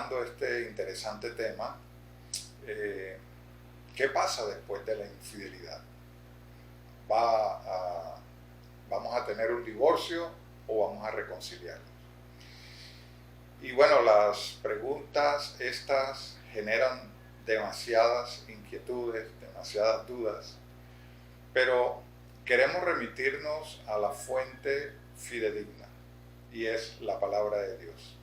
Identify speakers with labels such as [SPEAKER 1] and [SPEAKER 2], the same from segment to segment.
[SPEAKER 1] tratando este interesante tema. ¿Qué pasa después de la infidelidad? ¿Vamos a tener un divorcio o vamos a reconciliarnos? Y bueno, las preguntas estas generan demasiadas inquietudes, demasiadas dudas, pero queremos remitirnos a la fuente fidedigna, y es la palabra de Dios.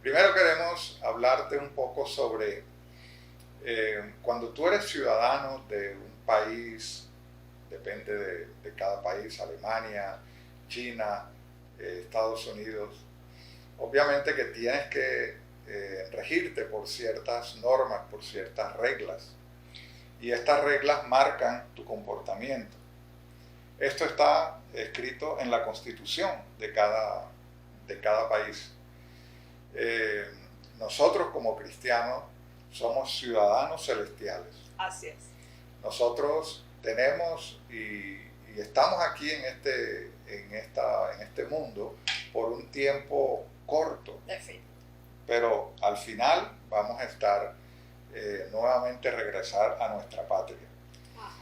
[SPEAKER 1] Primero queremos hablarte un poco sobre cuando tú eres ciudadano de un país, depende de cada país, Alemania, China, Estados Unidos, obviamente que tienes que regirte por ciertas normas, por ciertas reglas, y estas reglas marcan tu comportamiento. Esto está escrito en la Constitución de cada país. Nosotros como cristianos somos ciudadanos celestiales.
[SPEAKER 2] Así es.
[SPEAKER 1] Nosotros tenemos y estamos aquí en este mundo por un tiempo corto.
[SPEAKER 2] De fin.
[SPEAKER 1] Pero al final vamos a estar nuevamente regresar a nuestra patria.
[SPEAKER 2] Ajá.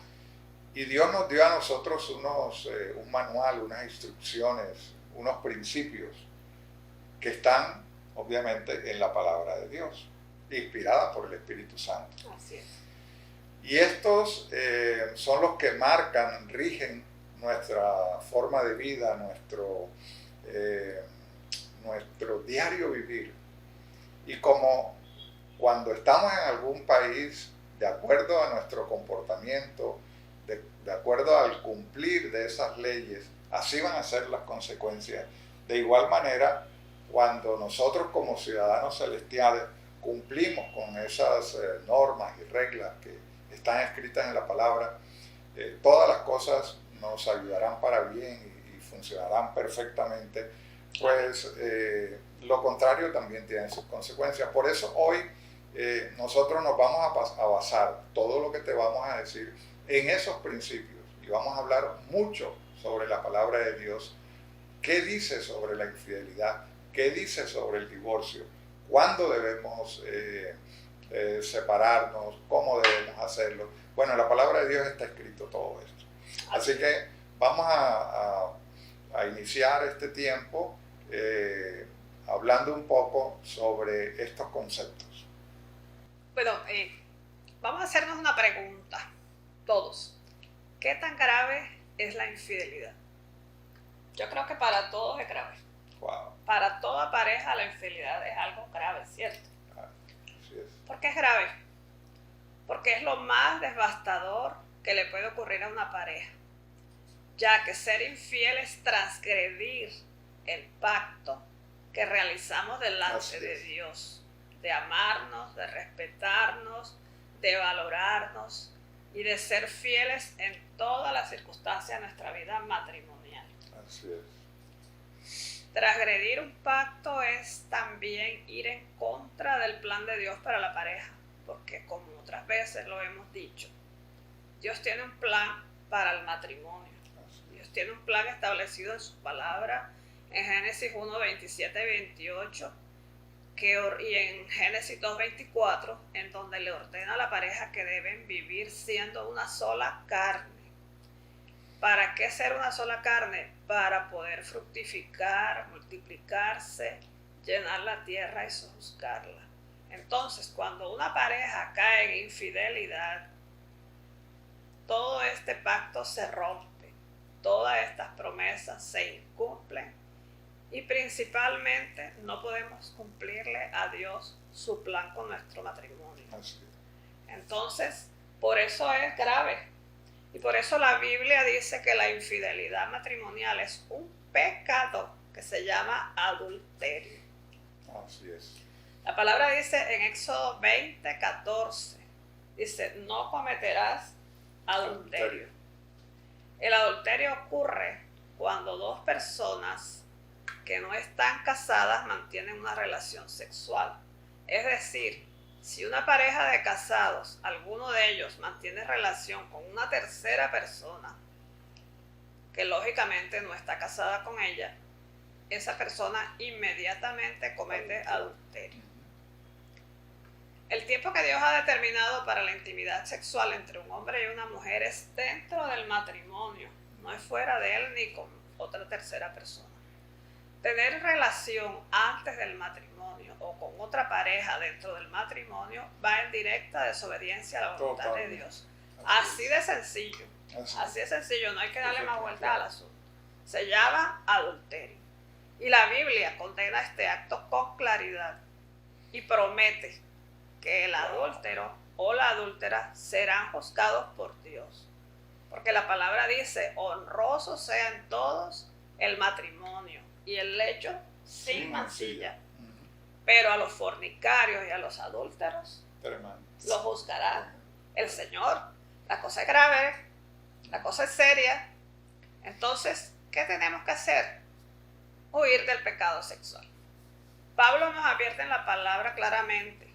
[SPEAKER 1] Y Dios nos dio a nosotros un manual, unas instrucciones, unos principios que están obviamente en la palabra de Dios, inspirada por el Espíritu Santo.
[SPEAKER 2] Así es.
[SPEAKER 1] Y estos son los que marcan, rigen nuestra forma de vida, nuestro diario vivir. Y como cuando estamos en algún país, de acuerdo a nuestro comportamiento, de acuerdo al cumplir de esas leyes, así van a ser las consecuencias. De igual manera, cuando nosotros como ciudadanos celestiales cumplimos con esas normas y reglas que están escritas en la palabra, todas las cosas nos ayudarán para bien y funcionarán perfectamente, pues lo contrario también tiene sus consecuencias. Por eso hoy nosotros nos vamos a basar todo lo que te vamos a decir en esos principios y vamos a hablar mucho sobre la palabra de Dios. ¿Qué dice sobre la infidelidad? ¿Qué dice sobre el divorcio? ¿Cuándo debemos separarnos? ¿Cómo debemos hacerlo? Bueno, en la palabra de Dios está escrito todo esto. Así que vamos a iniciar este tiempo hablando un poco sobre estos conceptos.
[SPEAKER 2] Bueno, vamos a hacernos una pregunta, todos. ¿Qué tan grave es la infidelidad? Yo creo que para todos es grave.
[SPEAKER 1] Wow.
[SPEAKER 2] Para toda pareja la infidelidad es algo grave, ¿cierto?
[SPEAKER 1] Así es.
[SPEAKER 2] ¿Por qué es grave? Porque es lo más devastador que le puede ocurrir a una pareja, ya que ser infiel es transgredir el pacto que realizamos delante de Dios, de amarnos, de respetarnos, de valorarnos y de ser fieles en todas las circunstancias de nuestra vida matrimonial.
[SPEAKER 1] Así es.
[SPEAKER 2] Transgredir un pacto es también ir en contra del plan de Dios para la pareja, porque como otras veces lo hemos dicho, Dios tiene un plan para el matrimonio. Dios tiene un plan establecido en su palabra en Génesis 1, 27 y 28 y en Génesis 2, 24, en donde le ordena a la pareja que deben vivir siendo una sola carne. ¿Para qué ser una sola carne? Para poder fructificar, multiplicarse, llenar la tierra y sojuzgarla. Entonces, cuando una pareja cae en infidelidad, todo este pacto se rompe, todas estas promesas se incumplen y principalmente no podemos cumplirle a Dios su plan con nuestro matrimonio.
[SPEAKER 1] Así es.
[SPEAKER 2] Entonces, por eso es grave. Y por eso la Biblia dice que la infidelidad matrimonial es un pecado que se llama adulterio.
[SPEAKER 1] Así es.
[SPEAKER 2] La palabra dice en Éxodo 20, 14, dice, no cometerás adulterio. El adulterio ocurre cuando dos personas que no están casadas mantienen una relación sexual. Es decir, si una pareja de casados, alguno de ellos mantiene relación con una tercera persona, que lógicamente no está casada con ella, esa persona inmediatamente comete adulterio. El tiempo que Dios ha determinado para la intimidad sexual entre un hombre y una mujer es dentro del matrimonio, no es fuera de él ni con otra tercera persona. Tener relación antes del matrimonio o con otra pareja dentro del matrimonio va en directa desobediencia a la voluntad de Dios. Así de sencillo. Así de sencillo, no hay que darle más vueltas al asunto. Se llama adulterio. Y la Biblia condena este acto con claridad y promete que el adúltero o la adúltera serán juzgados por Dios. Porque la palabra dice, honroso sea en todos el matrimonio y el lecho sin mancilla. Pero a los fornicarios y a los adúlteros los juzgará el Señor. La cosa es grave, la cosa es seria. Entonces, ¿qué tenemos que hacer? Huir del pecado sexual. Pablo nos advierte en la palabra claramente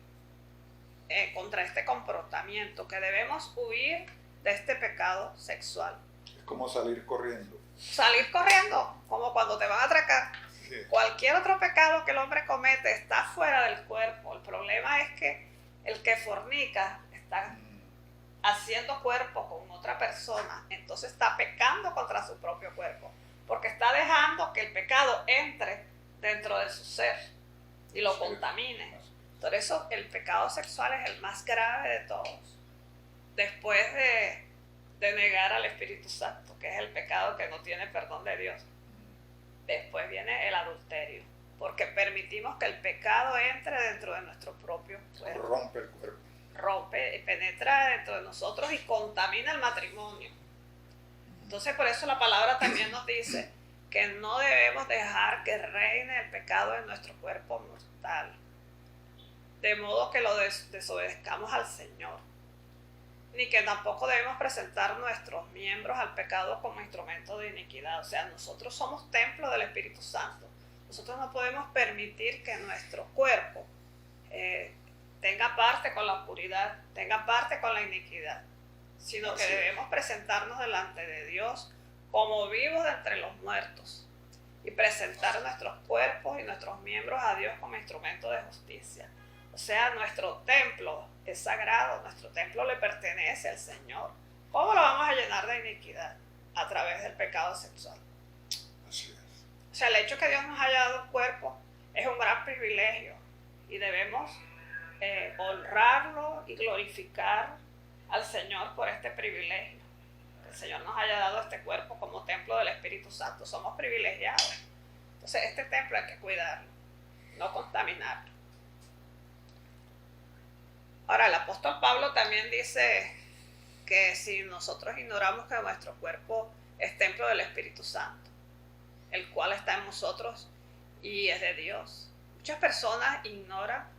[SPEAKER 2] contra este comportamiento, que debemos huir de este pecado sexual.
[SPEAKER 1] Es como salir corriendo.
[SPEAKER 2] Salir corriendo, como cuando te van a atracar. Sí. Cualquier otro pecado que el hombre comete está fuera del cuerpo. El problema es que el que fornica está haciendo cuerpo con otra persona, entonces está pecando contra su propio cuerpo, porque está dejando que el pecado entre dentro de su ser y lo contamine. Por eso el pecado sexual es el más grave de todos, después de negar al Espíritu Santo, que es el pecado que no tiene perdón de Dios. Después viene el adulterio, porque permitimos que el pecado entre dentro de nuestro propio cuerpo.
[SPEAKER 1] Rompe el cuerpo.
[SPEAKER 2] Rompe, penetra dentro de nosotros y contamina el matrimonio. Entonces por eso la palabra también nos dice que no debemos dejar que reine el pecado en nuestro cuerpo mortal, de modo que lo desobedezcamos al Señor, ni que tampoco debemos presentar nuestros miembros al pecado como instrumento de iniquidad. O sea, nosotros somos templo del Espíritu Santo. Nosotros no podemos permitir que nuestro cuerpo tenga parte con la oscuridad, tenga parte con la iniquidad, sino que debemos presentarnos delante de Dios como vivos de entre los muertos y presentar nuestros cuerpos y nuestros miembros a Dios como instrumento de justicia. O sea, nuestro templo es sagrado, nuestro templo le pertenece al Señor. ¿Cómo lo vamos a llenar de iniquidad? A través del pecado sexual.
[SPEAKER 1] Así es.
[SPEAKER 2] O sea, el hecho que Dios nos haya dado un cuerpo es un gran privilegio y debemos honrarlo y glorificar al Señor por este privilegio. Que el Señor nos haya dado este cuerpo como templo del Espíritu Santo. Somos privilegiados. Entonces, este templo hay que cuidarlo, no contaminarlo. Ahora, el apóstol Pablo también dice que si nosotros ignoramos que nuestro cuerpo es templo del Espíritu Santo, el cual está en nosotros y es de Dios. Muchas personas ignoran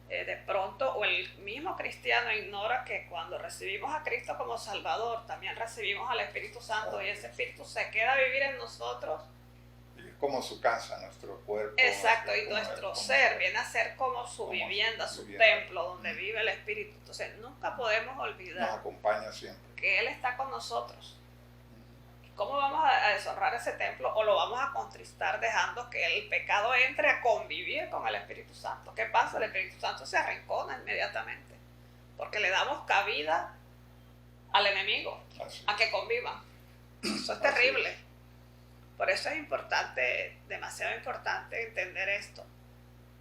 [SPEAKER 2] de pronto, o el mismo cristiano ignora que cuando recibimos a Cristo como Salvador, también recibimos al Espíritu Santo y ese Espíritu se queda a vivir en nosotros.
[SPEAKER 1] Es como su casa, nuestro cuerpo.
[SPEAKER 2] Exacto, y nuestro ser viene a ser como su vivienda, su templo, donde vive el Espíritu. Entonces nunca podemos olvidar,
[SPEAKER 1] nos acompaña siempre,
[SPEAKER 2] que Él está con nosotros. ¿Cómo vamos a deshonrar ese templo o lo vamos a contristar dejando que el pecado entre a convivir con el Espíritu Santo? ¿Qué pasa? El Espíritu Santo se arrincona inmediatamente porque le damos cabida al enemigo a que convivan. Eso es terrible. Por eso es importante, demasiado importante entender esto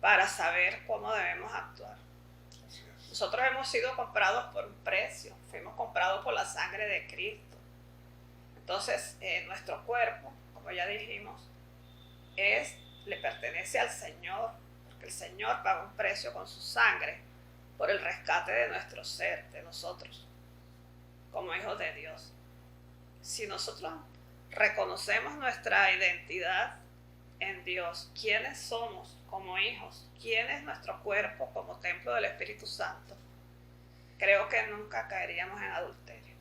[SPEAKER 2] para saber cómo debemos actuar. Nosotros hemos sido comprados por un precio, fuimos comprados por la sangre de Cristo. Entonces, nuestro cuerpo, como ya dijimos, le pertenece al Señor, porque el Señor pagó un precio con su sangre por el rescate de nuestro ser, de nosotros, como hijos de Dios. Si nosotros reconocemos nuestra identidad en Dios, quiénes somos como hijos, quién es nuestro cuerpo como templo del Espíritu Santo, creo que nunca caeríamos en adulterio.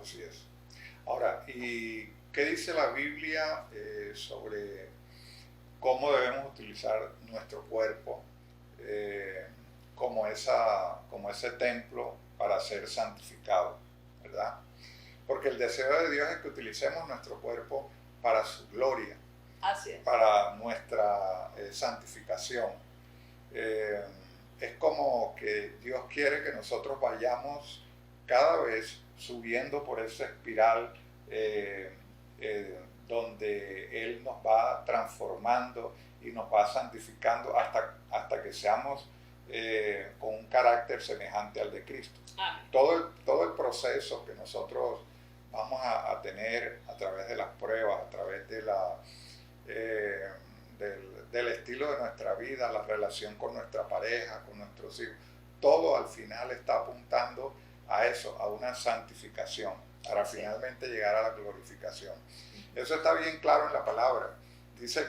[SPEAKER 1] Así es. Ahora, ¿y qué dice la Biblia sobre cómo debemos utilizar nuestro cuerpo como ese templo para ser santificado, ¿verdad? Porque el deseo de Dios es que utilicemos nuestro cuerpo para su gloria,
[SPEAKER 2] así es,
[SPEAKER 1] para nuestra santificación. es como que Dios quiere que nosotros vayamos cada vez subiendo por esa espiral donde Él nos va transformando y nos va santificando hasta que seamos con un carácter semejante al de Cristo. Todo el proceso que nosotros vamos a tener a través de las pruebas, a través de del estilo de nuestra vida, la relación con nuestra pareja, con nuestros hijos, todo al final está apuntando a eso, a una santificación, para finalmente llegar a la glorificación. Eso está bien claro en la palabra. Dice,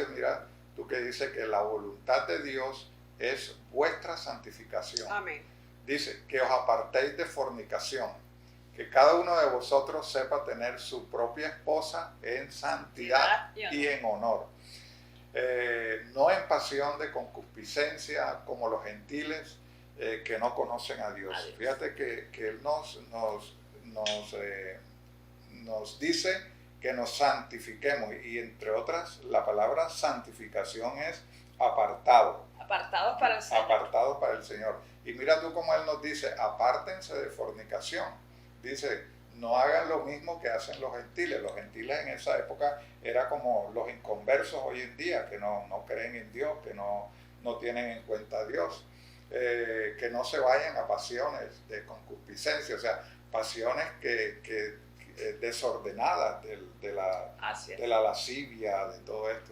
[SPEAKER 1] mira, tú que dices que la voluntad de Dios es vuestra santificación.
[SPEAKER 2] Amén.
[SPEAKER 1] Dice que os apartéis de fornicación, que cada uno de vosotros sepa tener su propia esposa en santidad y en honor. No en pasión de concupiscencia como los gentiles que no conocen a Dios. Fíjate que Él nos dice que nos santifiquemos, y entre otras la palabra santificación es apartado.
[SPEAKER 2] Apartados para el Señor.
[SPEAKER 1] Apartados para el Señor. Y mira tú cómo Él nos dice, apártense de fornicación. Dice, no hagan lo mismo que hacen los gentiles. Los gentiles en esa época eran como los inconversos hoy en día, que no creen en Dios, que no tienen en cuenta a Dios. Que no se vayan a pasiones de concupiscencia, o sea, pasiones que desordenadas de la lascivia, de todo esto.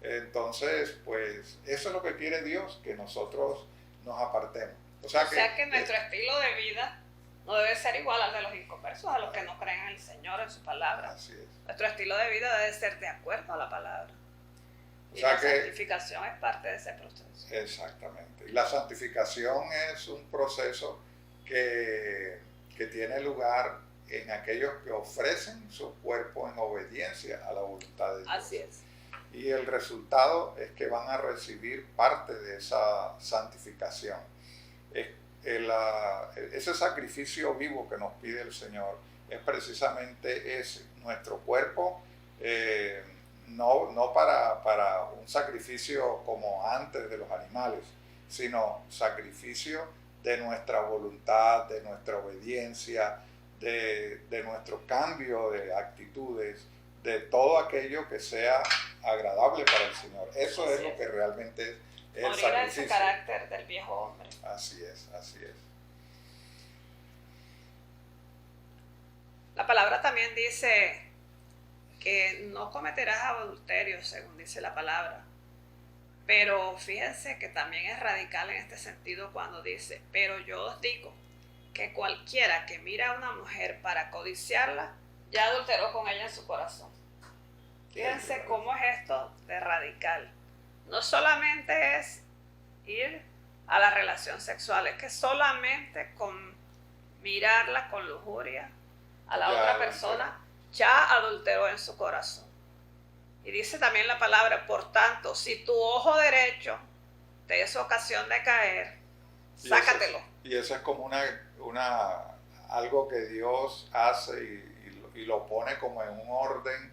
[SPEAKER 1] Entonces, pues, eso es lo que quiere Dios, que nosotros nos apartemos. O sea que
[SPEAKER 2] nuestro estilo de vida no debe ser igual al de los inconversos, a los que no creen en el Señor, en su palabra.
[SPEAKER 1] Así es.
[SPEAKER 2] Nuestro estilo de vida debe ser de acuerdo a la palabra. Y
[SPEAKER 1] la
[SPEAKER 2] santificación es parte de ese proceso.
[SPEAKER 1] Exactamente. Y la santificación es un proceso que tiene lugar en aquellos que ofrecen su cuerpo en obediencia a la voluntad de Dios.
[SPEAKER 2] Así es.
[SPEAKER 1] Y el resultado es que van a recibir parte de esa santificación. Ese sacrificio vivo que nos pide el Señor es precisamente ese, nuestro cuerpo, no para un sacrificio como antes de los animales, sino sacrificio de nuestra voluntad, de nuestra obediencia, de nuestro cambio de actitudes, de todo aquello que sea agradable para el Señor. Eso es lo que realmente es el
[SPEAKER 2] morir
[SPEAKER 1] sacrificio.
[SPEAKER 2] a ese carácter del viejo hombre.
[SPEAKER 1] Así es, así es.
[SPEAKER 2] La palabra también dice que no cometerás adulterio, según dice la palabra. Pero fíjense que también es radical en este sentido cuando dice, pero yo os digo que cualquiera que mira a una mujer para codiciarla, ya adulteró con ella en su corazón. Fíjense cómo es esto de radical. No solamente es ir a la relación sexual, es que solamente con mirarla con lujuria a la otra persona, ya adulteró en su corazón. Y dice también la palabra, por tanto, si tu ojo derecho te es ocasión de caer, sácatelo.
[SPEAKER 1] Y eso es como algo que Dios hace y lo pone como en un orden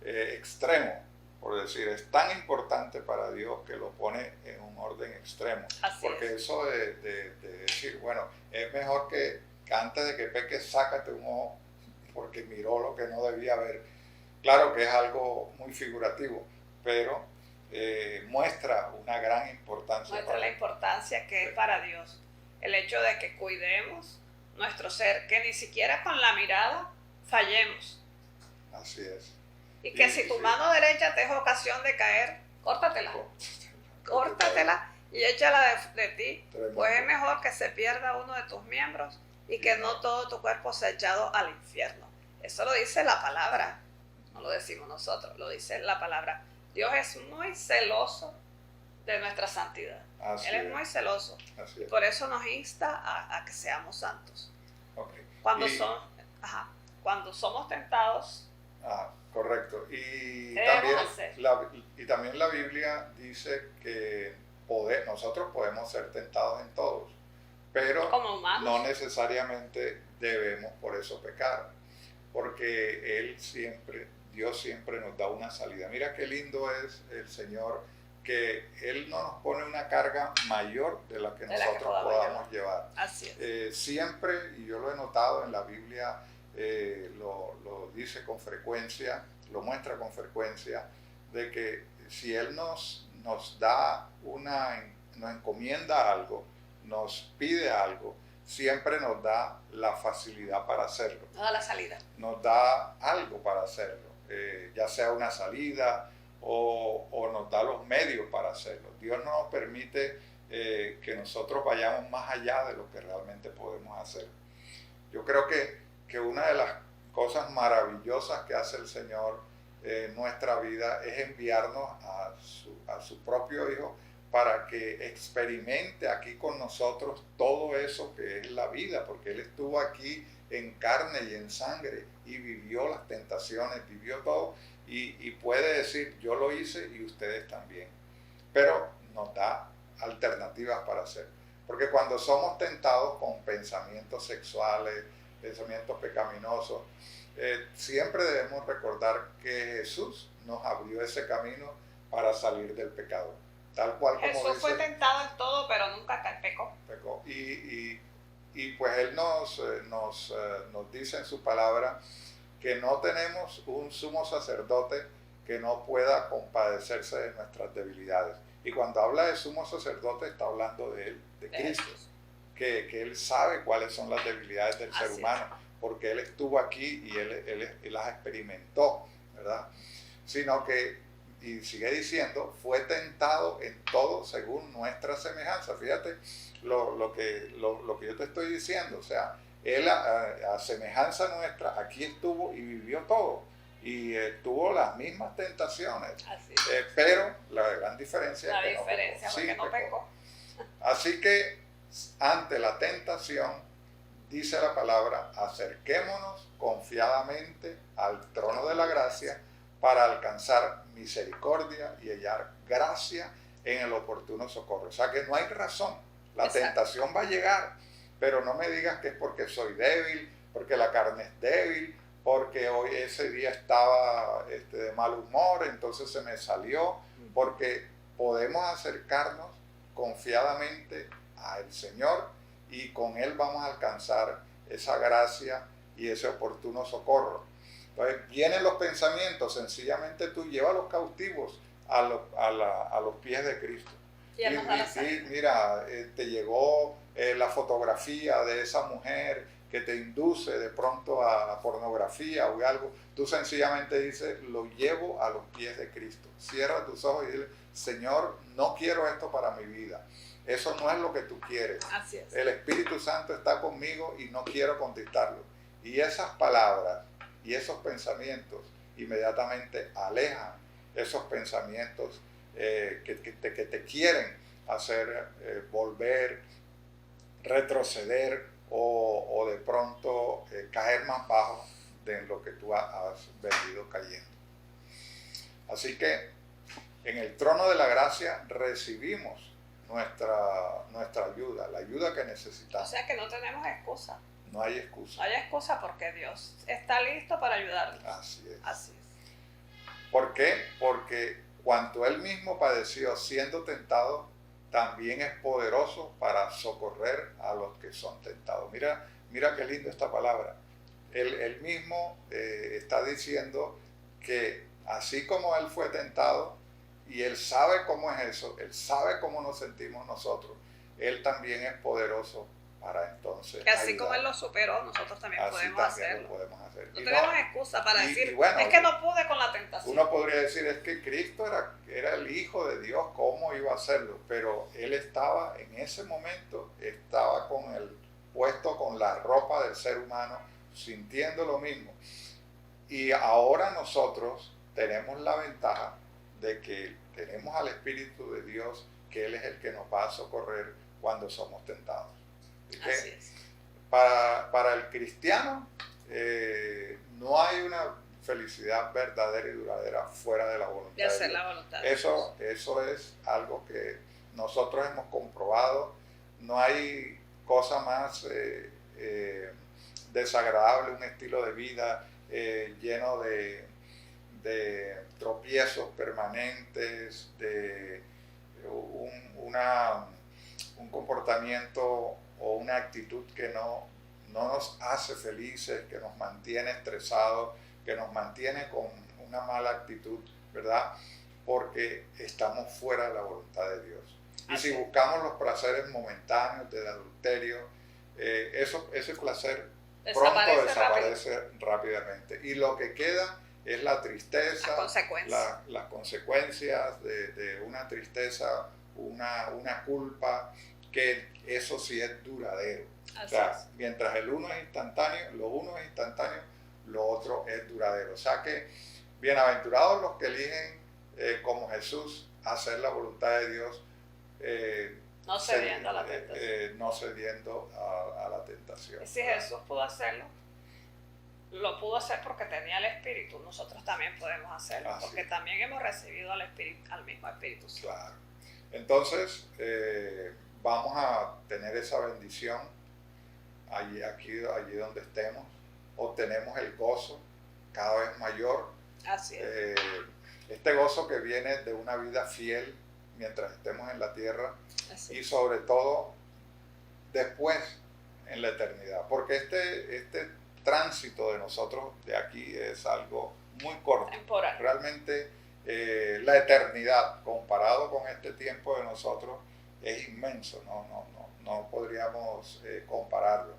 [SPEAKER 1] extremo, por decir, es tan importante para Dios que lo pone en un orden extremo. Porque eso de decir, bueno, es mejor que antes de que peques, sácate un ojo, porque miró lo que no debía ver. Claro que es algo muy figurativo, pero muestra una gran importancia.
[SPEAKER 2] Muestra la importancia que es para Dios. El hecho de que cuidemos nuestro ser, que ni siquiera con la mirada fallemos.
[SPEAKER 1] Así es.
[SPEAKER 2] Y que si tu mano derecha te es ocasión de caer, córtatela. Córtatela y échala de ti. Tremendo. Pues es mejor que se pierda uno de tus miembros y que no todo tu cuerpo sea echado al infierno. Eso lo dice la palabra. No lo decimos nosotros, lo dice la palabra. Dios es muy celoso de nuestra santidad. Él es muy celoso. Por eso nos insta a que seamos santos.
[SPEAKER 1] Okay.
[SPEAKER 2] Cuando somos tentados.
[SPEAKER 1] Correcto. Y también la Biblia dice que nosotros podemos ser tentados en todos, pero no necesariamente debemos por eso pecar, porque Dios siempre nos da una salida. Mira qué lindo es el Señor que Él no nos pone una carga mayor de la que
[SPEAKER 2] De la que
[SPEAKER 1] nosotros
[SPEAKER 2] podamos
[SPEAKER 1] podamos llevar.
[SPEAKER 2] Así es.
[SPEAKER 1] Siempre, y yo lo he notado en la Biblia, lo dice con frecuencia, lo muestra con frecuencia, de que si Él nos da nos encomienda algo, nos pide algo, siempre nos da la facilidad para hacerlo.
[SPEAKER 2] Nos da la salida.
[SPEAKER 1] Nos da algo para hacerlo, ya sea una salida o nos da los medios para hacerlo. Dios no nos permite que nosotros vayamos más allá de lo que realmente podemos hacer. Yo creo que una de las cosas maravillosas que hace el Señor en nuestra vida es enviarnos a su propio Hijo para que experimente aquí con nosotros todo eso que es la vida, porque Él estuvo aquí en carne y en sangre y vivió las tentaciones, vivió todo y puede decir, yo lo hice y ustedes también. Pero nos da alternativas para hacer. Porque cuando somos tentados con pensamientos sexuales, pensamientos pecaminosos, siempre debemos recordar que Jesús nos abrió ese camino para salir del pecado. Tal cual como
[SPEAKER 2] Jesús fue tentado en todo, pero nunca pecó.
[SPEAKER 1] Y pues Él nos dice en su palabra que no tenemos un sumo sacerdote que no pueda compadecerse de nuestras debilidades. Y cuando habla de sumo sacerdote está hablando de Él, de Cristo, que Él sabe cuáles son las debilidades del ser humano, porque Él estuvo aquí y Él las experimentó, ¿verdad? Sino que, y sigue diciendo, fue tentado en todo según nuestra semejanza. Fíjate lo que yo te estoy diciendo, o sea, Él a semejanza nuestra aquí estuvo y vivió todo. Y tuvo las mismas tentaciones, pero la gran diferencia es que no pecó. Así que ante la tentación, dice la palabra, acerquémonos confiadamente al trono de la gracia para alcanzar misericordia y hallar gracia en el oportuno socorro. O sea que no hay razón, la tentación va a llegar, pero no me digas que es porque soy débil, porque la carne es débil, porque hoy ese día estaba de mal humor, entonces se me salió, porque podemos acercarnos confiadamente al Señor y con Él vamos a alcanzar esa gracia y ese oportuno socorro. Entonces vienen los pensamientos, sencillamente tú llevas los cautivos a los pies de Cristo. Y mira, te llegó la fotografía de esa mujer que te induce de pronto a la pornografía o algo, tú sencillamente dices, lo llevo a los pies de Cristo. Cierra tus ojos y dile, Señor, no quiero esto para mi vida. Eso no es lo que tú quieres.
[SPEAKER 2] Así es.
[SPEAKER 1] El Espíritu Santo está conmigo y no quiero contestarlo. Y esas palabras y esos pensamientos inmediatamente alejan esos pensamientos que te quieren hacer volver, retroceder o de pronto caer más bajo de lo que tú has venido cayendo. Así que en el trono de la gracia recibimos nuestra ayuda, la ayuda que necesitamos.
[SPEAKER 2] O sea que no tenemos excusa.
[SPEAKER 1] No hay excusa.
[SPEAKER 2] No hay excusa porque Dios está listo para ayudarnos.
[SPEAKER 1] Así es.
[SPEAKER 2] Así es.
[SPEAKER 1] ¿Por qué? Porque cuanto Él mismo padeció siendo tentado, también es poderoso para socorrer a los que son tentados. Mira qué lindo esta palabra. Él mismo está diciendo que así como Él fue tentado, y Él sabe cómo es eso, Él sabe cómo nos sentimos nosotros, Él también es poderoso para entonces
[SPEAKER 2] que así como Él lo superó, nosotros también podemos hacerlo. No tenemos excusa para decir, bueno, es que no pude con la tentación.
[SPEAKER 1] Uno podría decir, es que Cristo era el Hijo de Dios, ¿cómo iba a hacerlo? Pero Él estaba, en ese momento, estaba puesto con la ropa del ser humano, sintiendo lo mismo. Y ahora nosotros tenemos la ventaja de que tenemos al Espíritu de Dios, que Él es el que nos va a socorrer cuando somos tentados.
[SPEAKER 2] Así es.
[SPEAKER 1] Para el cristiano no hay una felicidad verdadera y duradera fuera de la voluntad
[SPEAKER 2] de hacer la voluntad de
[SPEAKER 1] Dios. Eso es algo que nosotros hemos comprobado. No hay cosa más desagradable, un estilo de vida lleno de tropiezos permanentes, de un comportamiento o una actitud que no nos hace felices, que nos mantiene estresados, que nos mantiene con una mala actitud, ¿verdad? Porque estamos fuera de la voluntad de Dios. Y si buscamos los placeres momentáneos del adulterio, ese placer pronto desaparece rápidamente. Y lo que queda es la tristeza, las consecuencias de una tristeza, una culpa, que eso sí es duradero. O sea, mientras lo uno es instantáneo, lo otro es duradero. O sea que bienaventurados los que eligen como Jesús hacer la voluntad de Dios,
[SPEAKER 2] no cediendo a la tentación.
[SPEAKER 1] No cediendo a la tentación.
[SPEAKER 2] Y si Jesús pudo hacerlo, lo pudo hacer porque tenía el Espíritu, nosotros también podemos hacerlo, porque también hemos recibido al mismo Espíritu Santo.
[SPEAKER 1] Claro. Entonces, vamos a tener esa bendición allí donde estemos, obtenemos el gozo cada vez mayor.
[SPEAKER 2] Así es.
[SPEAKER 1] Este gozo que viene de una vida fiel mientras estemos en la tierra.
[SPEAKER 2] Así.
[SPEAKER 1] Y sobre todo después en la eternidad, porque este tránsito de nosotros de aquí es algo muy corto.
[SPEAKER 2] Temporal.
[SPEAKER 1] Realmente la eternidad comparado con este tiempo de nosotros es inmenso, no podríamos compararlo.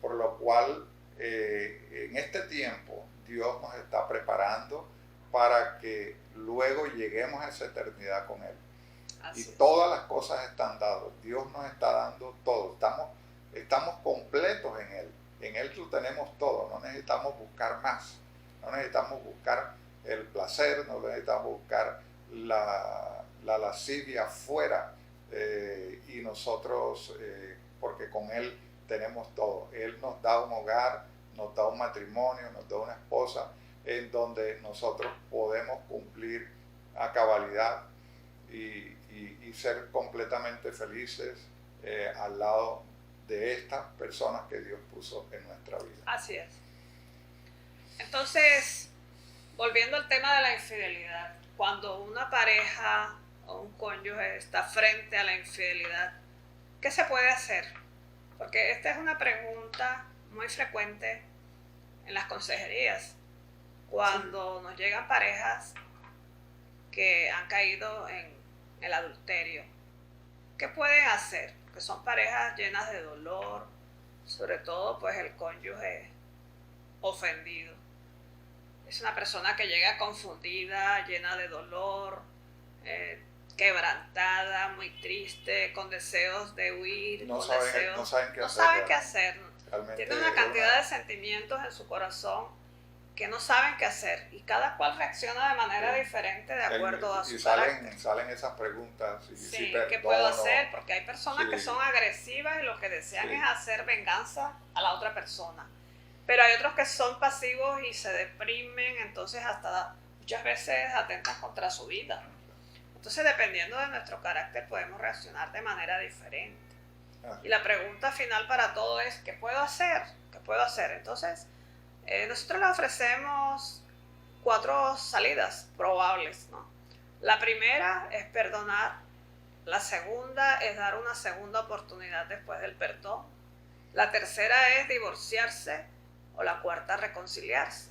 [SPEAKER 1] Por lo cual en este tiempo Dios nos está preparando para que luego lleguemos a esa eternidad con Él.
[SPEAKER 2] Así
[SPEAKER 1] y
[SPEAKER 2] es.
[SPEAKER 1] Todas las cosas están dadas, Dios nos está dando todo, estamos completos en Él. En Él lo tenemos todo, no necesitamos buscar más, no necesitamos buscar el placer, no necesitamos buscar la lascivia fuera, y nosotros, porque con Él tenemos todo. Él nos da un hogar, nos da un matrimonio, nos da una esposa, en donde nosotros podemos cumplir a cabalidad y ser completamente felices al lado de estas personas que Dios puso en nuestra vida.
[SPEAKER 2] Así es. Entonces, volviendo al tema de la infidelidad, cuando una pareja o un cónyuge está frente a la infidelidad, ¿qué se puede hacer? Porque esta es una pregunta muy frecuente en las consejerías, cuando nos llegan parejas que han caído en el adulterio. ¿Qué pueden hacer? Porque son parejas llenas de dolor, sobre todo pues el cónyuge ofendido. Es una persona que llega confundida, llena de dolor, quebrantada, muy triste, con deseos de huir,
[SPEAKER 1] no saben
[SPEAKER 2] qué hacer. Tiene una cantidad de sentimientos en su corazón que no saben qué hacer, y cada cual reacciona de manera diferente de acuerdo a su carácter.
[SPEAKER 1] Y salen esas preguntas.
[SPEAKER 2] Sí, ¿qué puedo hacer? Porque hay personas que son agresivas y lo que desean es hacer venganza a la otra persona. Pero hay otros que son pasivos y se deprimen, entonces hasta muchas veces atentan contra su vida. Entonces, dependiendo de nuestro carácter, podemos reaccionar de manera diferente. Y la pregunta final para todo es, ¿qué puedo hacer? ¿Qué puedo hacer? Entonces, nosotros le ofrecemos 4 salidas probables, ¿no? La primera es perdonar. La segunda es dar una segunda oportunidad después del perdón. La tercera es divorciarse. O la cuarta, reconciliarse.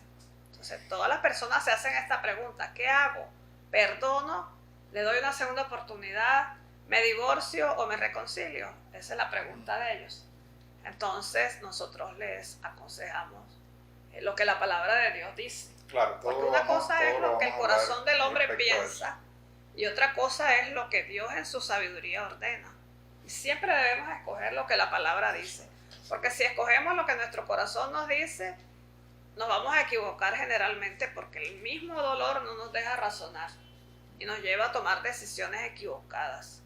[SPEAKER 2] Entonces, todas las personas se hacen esta pregunta: ¿qué hago? ¿Perdono? ¿Le doy una segunda oportunidad? ¿Me divorcio o me reconcilio? Esa es la pregunta de ellos. Entonces, nosotros les aconsejamos lo que la palabra de Dios dice.
[SPEAKER 1] Claro,
[SPEAKER 2] porque una cosa es lo que el corazón del hombre piensa, y otra cosa es lo que Dios en su sabiduría ordena. Y siempre debemos escoger lo que la palabra dice. Porque si escogemos lo que nuestro corazón nos dice, nos vamos a equivocar generalmente, porque el mismo dolor no nos deja razonar y nos lleva a tomar decisiones equivocadas.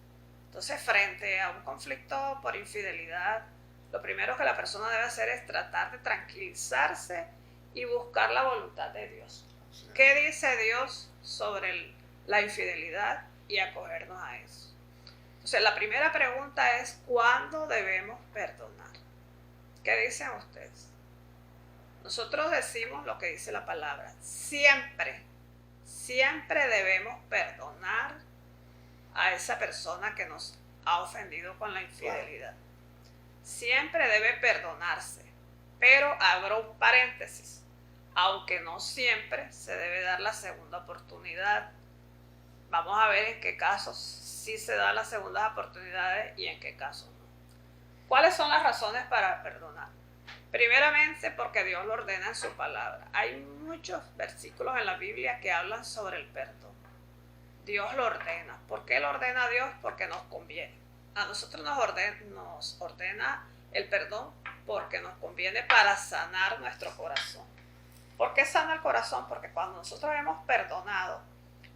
[SPEAKER 2] Entonces, frente a un conflicto por infidelidad, lo primero que la persona debe hacer es tratar de tranquilizarse y buscar la voluntad de Dios. ¿Qué dice Dios sobre la infidelidad? Y acogernos a eso. Entonces, la primera pregunta es: ¿cuándo debemos perdonar? ¿Qué dicen ustedes? Nosotros decimos lo que dice la palabra. Siempre debemos perdonar a esa persona que nos ha ofendido con la infidelidad. Siempre debe perdonarse, pero abro un paréntesis, aunque no siempre se debe dar la segunda oportunidad. Vamos a ver en qué casos sí se dan las segundas oportunidades y en qué casos no. ¿Cuáles son las razones para perdonar? Primeramente, porque Dios lo ordena en su palabra. Hay muchos versículos en la Biblia que hablan sobre el perdón. Dios lo ordena. ¿Por qué lo ordena Dios? Porque nos conviene. A nosotros nos ordena el perdón porque nos conviene para sanar nuestro corazón. ¿Por qué sana el corazón? Porque cuando nosotros hemos perdonado,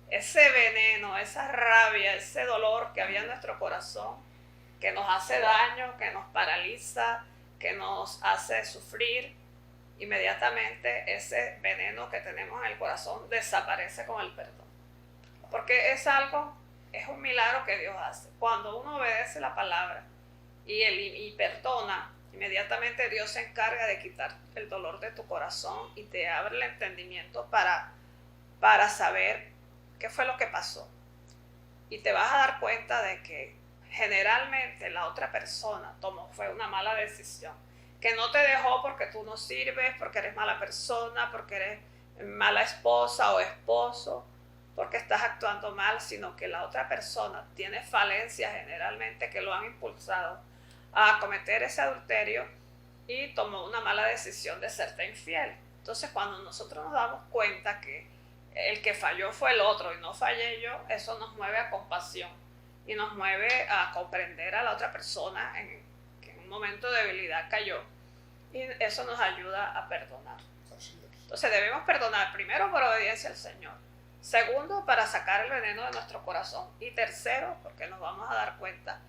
[SPEAKER 2] ese veneno, esa rabia, ese dolor que había en nuestro corazón, que nos hace daño, que nos paraliza, que nos hace sufrir, inmediatamente ese veneno que tenemos en el corazón desaparece con el perdón. Porque es un milagro que Dios hace. Cuando uno obedece la palabra y perdona, inmediatamente Dios se encarga de quitar el dolor de tu corazón y te abre el entendimiento para saber qué fue lo que pasó. Y te vas a dar cuenta de que generalmente la otra persona fue una mala decisión, que no te dejó porque tú no sirves, porque eres mala persona, porque eres mala esposa o esposo, porque estás actuando mal, sino que la otra persona tiene falencias generalmente que lo han impulsado a cometer ese adulterio y tomó una mala decisión de serte infiel. Entonces, cuando nosotros nos damos cuenta que el que falló fue el otro y no fallé yo, eso nos mueve a compasión y nos mueve a comprender a la otra persona que en un momento de debilidad cayó, y eso nos ayuda a perdonar. Entonces debemos perdonar primero por obediencia al Señor, segundo para sacar el veneno de nuestro corazón, y tercero porque nos vamos a dar cuenta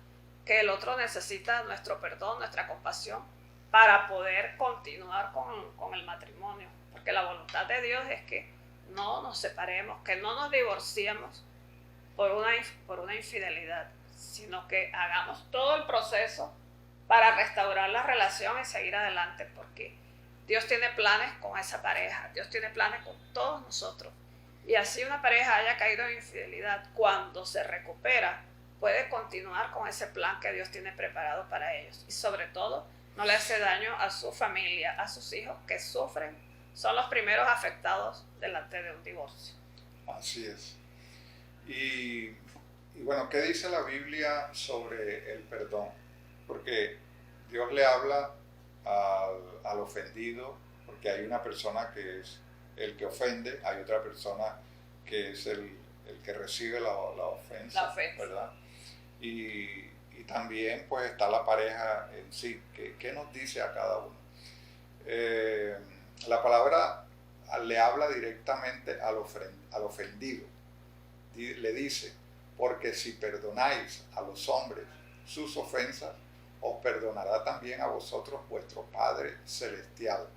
[SPEAKER 2] que el otro necesita nuestro perdón, nuestra compasión para poder continuar con el matrimonio, porque la voluntad de Dios es que no nos separemos, que no nos divorciemos por una infidelidad, sino que hagamos todo el proceso para restaurar la relación y seguir adelante, porque Dios tiene planes con esa pareja, Dios tiene planes con todos nosotros. Y así una pareja haya caído en infidelidad, cuando se recupera, puede continuar con ese plan que Dios tiene preparado para ellos. Y sobre todo, no le hace daño a su familia, a sus hijos que sufren, son los primeros afectados delante de un divorcio.
[SPEAKER 1] Así es. Y bueno, ¿qué dice la Biblia sobre el perdón? Porque Dios le habla al ofendido, porque hay una persona que es el que ofende, hay otra persona que es el que recibe la ofensa, ¿verdad? Y también pues está la pareja en sí. ¿Qué nos dice a cada uno? La palabra le habla directamente al ofendido. Le dice, porque si perdonáis a los hombres sus ofensas, os perdonará también a vosotros vuestro Padre Celestial.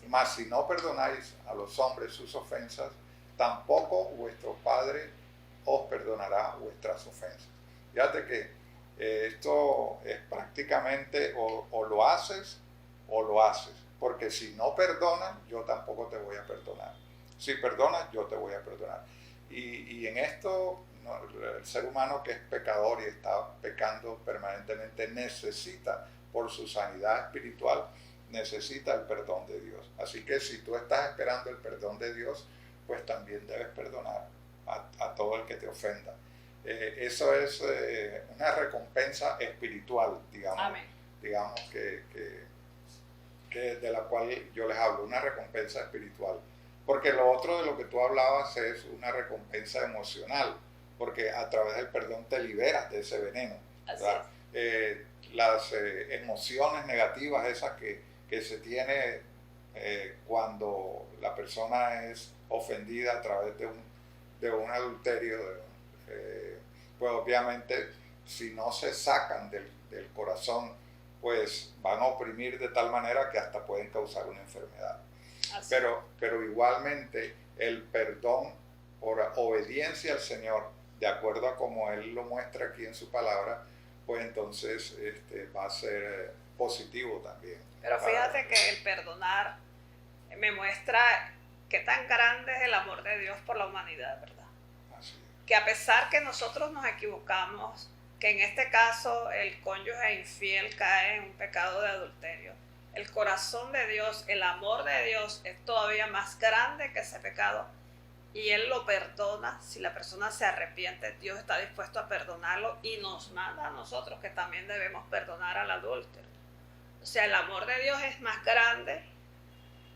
[SPEAKER 1] Mas si no perdonáis a los hombres sus ofensas, tampoco vuestro Padre os perdonará vuestras ofensas. Fíjate que esto es prácticamente o lo haces o lo haces. Porque si no perdonas, yo tampoco te voy a perdonar. Si perdonas, yo te voy a perdonar. Y en esto, el ser humano que es pecador y está pecando permanentemente necesita, por su sanidad espiritual, necesita el perdón de Dios. Así que si tú estás esperando el perdón de Dios, pues también debes perdonar a todo el que te ofenda. Eso es una recompensa espiritual, digamos. Amén. Digamos que de la cual yo les hablo, una recompensa espiritual. Porque lo otro de lo que tú hablabas es una recompensa emocional, porque a través del perdón te liberas de ese veneno. Las emociones negativas, esas que se tiene cuando la persona es ofendida a través de un adulterio, pues obviamente si no se sacan del corazón, pues van a oprimir de tal manera que hasta pueden causar una enfermedad. Pero igualmente el perdón por obediencia al Señor, de acuerdo a como Él lo muestra aquí en su palabra, pues entonces va a ser positivo también.
[SPEAKER 2] Pero fíjate que el perdonar me muestra qué tan grande es el amor de Dios por la humanidad, ¿verdad?
[SPEAKER 1] Así es.
[SPEAKER 2] que a pesar que nosotros nos equivocamos, que en este caso el cónyuge infiel cae en un pecado de adulterio, el corazón de Dios, el amor de Dios es todavía más grande que ese pecado y Él lo perdona. Si la persona se arrepiente, Dios está dispuesto a perdonarlo y nos manda a nosotros que también debemos perdonar al adúltero. O sea, el amor de Dios es más grande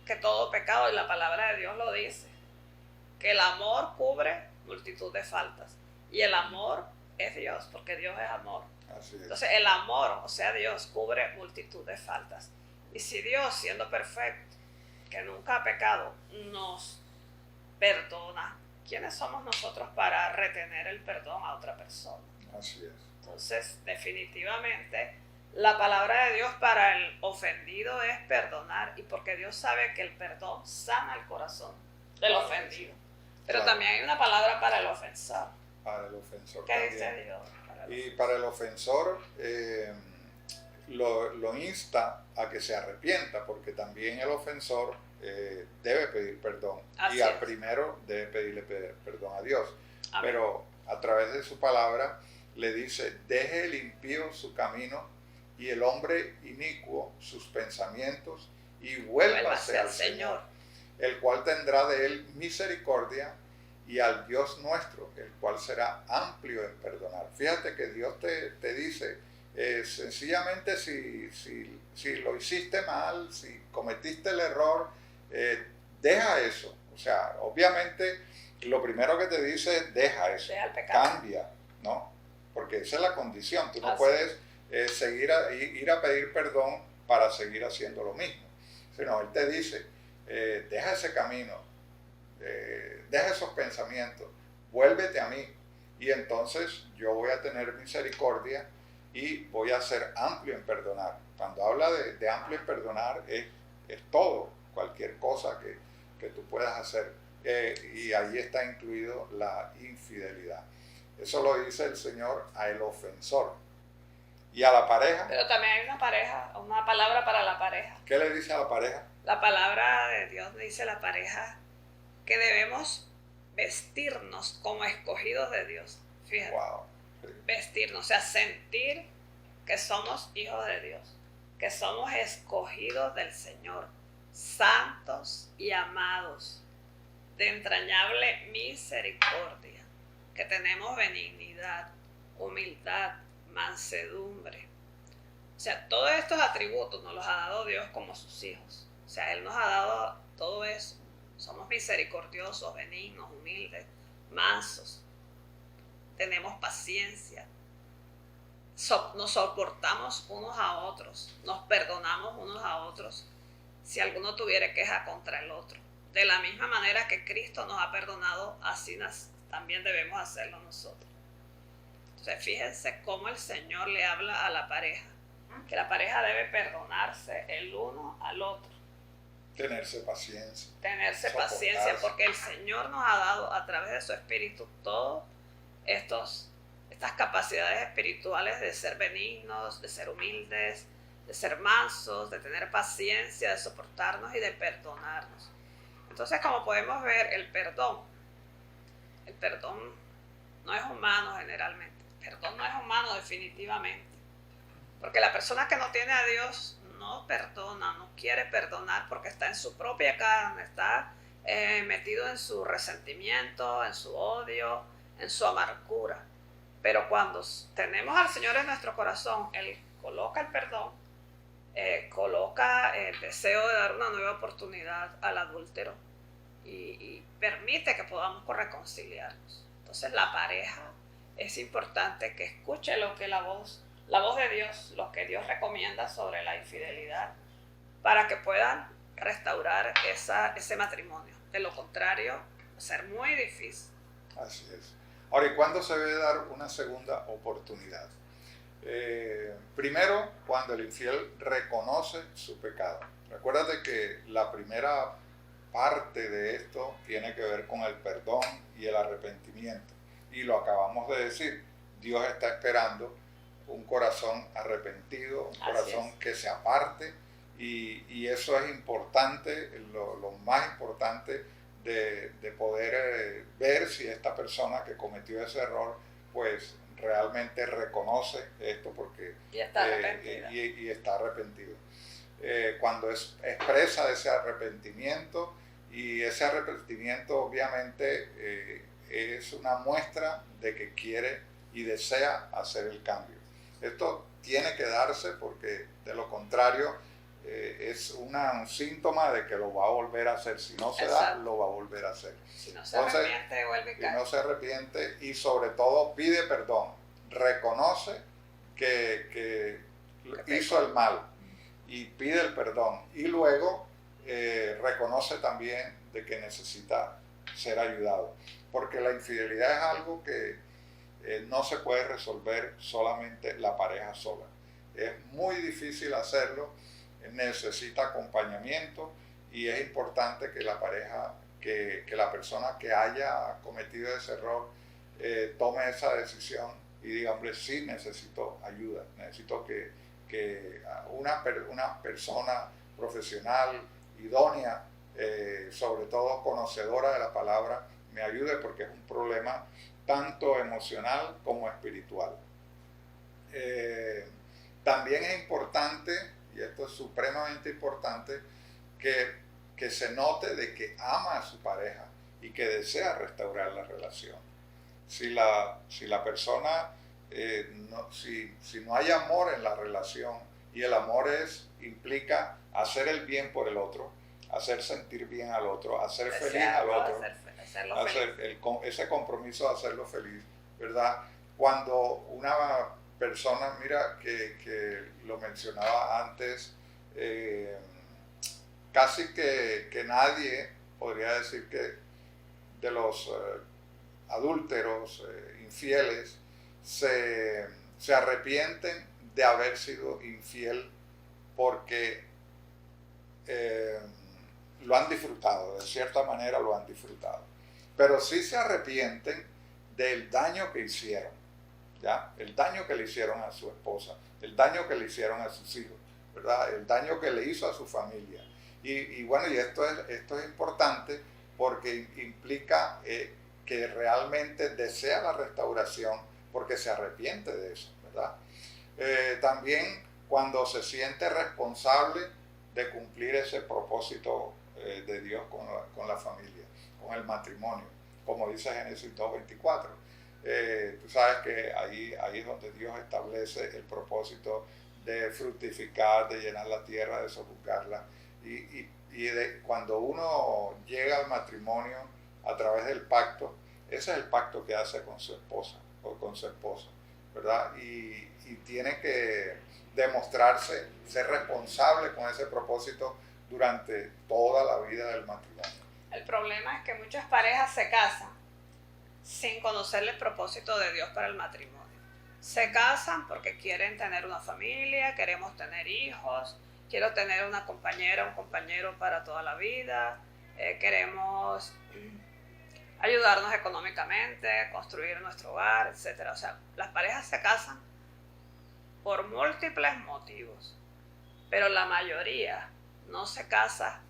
[SPEAKER 2] que todo pecado y la palabra de Dios lo dice, que el amor cubre multitud de faltas y el amor es Dios, porque Dios es amor.
[SPEAKER 1] Así es.
[SPEAKER 2] Entonces el amor, o sea, Dios cubre multitud de faltas. Y si Dios, siendo perfecto, que nunca ha pecado, nos perdona, ¿quiénes somos nosotros para retener el perdón a otra persona?
[SPEAKER 1] Así es.
[SPEAKER 2] Entonces, definitivamente, la palabra de Dios para el ofendido es perdonar, y porque Dios sabe que el perdón sana el corazón del ofendido. Pero
[SPEAKER 1] claro,
[SPEAKER 2] también hay una palabra para el ofensor.
[SPEAKER 1] para el ofensor
[SPEAKER 2] ¿Qué
[SPEAKER 1] también
[SPEAKER 2] dice Dios?
[SPEAKER 1] Y para el ofensor lo insta a que se arrepienta, porque también el ofensor debe pedir perdón.
[SPEAKER 2] Así
[SPEAKER 1] y al
[SPEAKER 2] es.
[SPEAKER 1] primero debe pedirle perdón a Dios.
[SPEAKER 2] Amén.
[SPEAKER 1] Pero a través de su palabra le dice: deje el impío su camino y el hombre inicuo sus pensamientos y vuélvase al Señor, el cual tendrá de él misericordia, y al Dios nuestro, el cual será amplio en perdonar. Fíjate que Dios te dice, sencillamente si lo hiciste mal, si cometiste el error, deja eso. O sea, obviamente lo primero que te dice es deja eso,
[SPEAKER 2] Deja el pecado.
[SPEAKER 1] cambia, ¿no? Porque esa es la condición. Tú no
[SPEAKER 2] Así.
[SPEAKER 1] puedes ir a pedir perdón para seguir haciendo lo mismo. Sino Él te dice, deja ese camino, deja esos pensamientos, vuélvete a mí, y entonces yo voy a tener misericordia y voy a ser amplio en perdonar. Cuando habla de amplio en perdonar es todo, cualquier cosa que tú puedas hacer, y ahí está incluido la infidelidad. Eso lo dice el Señor a el ofensor. Y a la pareja.
[SPEAKER 2] Pero también hay una palabra para la pareja.
[SPEAKER 1] ¿Qué le dice a la pareja?
[SPEAKER 2] La palabra de Dios dice a la pareja que debemos vestirnos como escogidos de Dios. Fíjate.
[SPEAKER 1] Wow.
[SPEAKER 2] Vestirnos, o sea, sentir que somos hijos de Dios, que somos escogidos del Señor, santos y amados, de entrañable misericordia, que tenemos benignidad, humildad, mansedumbre. O sea, todos estos atributos nos los ha dado Dios como sus hijos. O sea, Él nos ha dado todo eso. Somos misericordiosos, benignos, humildes, mansos. Tenemos paciencia. Nos soportamos unos a otros. Nos perdonamos unos a otros si alguno tuviera queja contra el otro. De la misma manera que Cristo nos ha perdonado, así también debemos hacerlo nosotros. Entonces, fíjense cómo el Señor le habla a la pareja, que la pareja debe perdonarse el uno al otro.
[SPEAKER 1] Tenerse paciencia.
[SPEAKER 2] Tenerse paciencia, porque el Señor nos ha dado a través de su Espíritu todas estas capacidades espirituales de ser benignos, de ser humildes, de ser mansos, de tener paciencia, de soportarnos y de perdonarnos. Entonces, como podemos ver, el perdón no es humano generalmente. El perdón no es humano definitivamente. Porque la persona que no tiene a Dios no perdona, no quiere perdonar porque está en su propia carne, está metido en su resentimiento, en su odio, en su amargura. Pero cuando tenemos al Señor en nuestro corazón, Él coloca el perdón, coloca el deseo de dar una nueva oportunidad al adúltero y permite que podamos reconciliarnos. Entonces la pareja es importante que escuche lo que la voz de Dios, lo que Dios recomienda sobre la infidelidad, para que puedan restaurar ese matrimonio. De lo contrario, va a ser muy difícil.
[SPEAKER 1] Así es. Ahora, ¿y cuándo se debe dar una segunda oportunidad? Primero, cuando el infiel reconoce su pecado. Recuérdate que la primera parte de esto tiene que ver con el perdón y el arrepentimiento. Y lo acabamos de decir, Dios está esperando un corazón arrepentido, un corazón que se aparte, y eso es importante, lo más importante de poder ver si esta persona que cometió ese error, pues realmente reconoce esto porque
[SPEAKER 2] y está arrepentida.
[SPEAKER 1] y está arrepentido. Cuando expresa ese arrepentimiento, y ese arrepentimiento obviamente es una muestra de que quiere y desea hacer el cambio. Esto tiene que darse porque de lo contrario es un síntoma de que lo va a volver a hacer. Si no se da, lo va a volver a hacer.
[SPEAKER 2] Si no se arrepiente, vuelve y cae.
[SPEAKER 1] Si no se arrepiente y sobre todo pide perdón, reconoce que hizo el mal y pide el perdón y luego reconoce también de que necesita ser ayudado, porque la infidelidad es algo que no se puede resolver solamente la pareja sola. Es muy difícil hacerlo, necesita acompañamiento y es importante que la pareja, que la persona que haya cometido ese error tome esa decisión y diga, hombre, sí necesito ayuda, necesito que una persona profesional, idónea, sobre todo conocedora de la palabra, me ayude porque es un problema tanto emocional como espiritual. También es importante, y esto es supremamente importante, que se note de que ama a su pareja y que desea restaurar la relación. Si la persona, si no hay amor en la relación, y el amor implica hacer el bien por el otro, hacer sentir bien al otro, hacer feliz al otro, ese compromiso de hacerlo feliz, ¿verdad? Cuando una persona, mira que lo mencionaba antes, casi que nadie podría decir que de los adúlteros, infieles, se arrepienten de haber sido infiel porque lo han disfrutado, de cierta manera lo han disfrutado. Pero sí se arrepienten del daño que hicieron, ¿ya? El daño que le hicieron a su esposa, el daño que le hicieron a sus hijos, ¿verdad? El daño que le hizo a su familia. Y bueno, y esto es importante porque implica que realmente desea la restauración porque se arrepiente de eso, ¿verdad? También cuando se siente responsable de cumplir ese propósito de Dios con la familia, con el matrimonio, como dice Génesis 2:24. Tú sabes que ahí es donde Dios establece el propósito de fructificar, de llenar la tierra, de sojuzgarla. Y cuando uno llega al matrimonio a través del pacto, ese es el pacto que hace con su esposa o con su esposo, ¿verdad? Y tiene que demostrarse, ser responsable con ese propósito durante toda la vida del matrimonio.
[SPEAKER 2] El problema es que muchas parejas se casan sin conocer el propósito de Dios para el matrimonio. Se casan porque quieren tener una familia, queremos tener hijos, quiero tener una compañera, un compañero para toda la vida, queremos ayudarnos económicamente, construir nuestro hogar, etc. O sea, las parejas se casan por múltiples motivos, pero la mayoría no se casa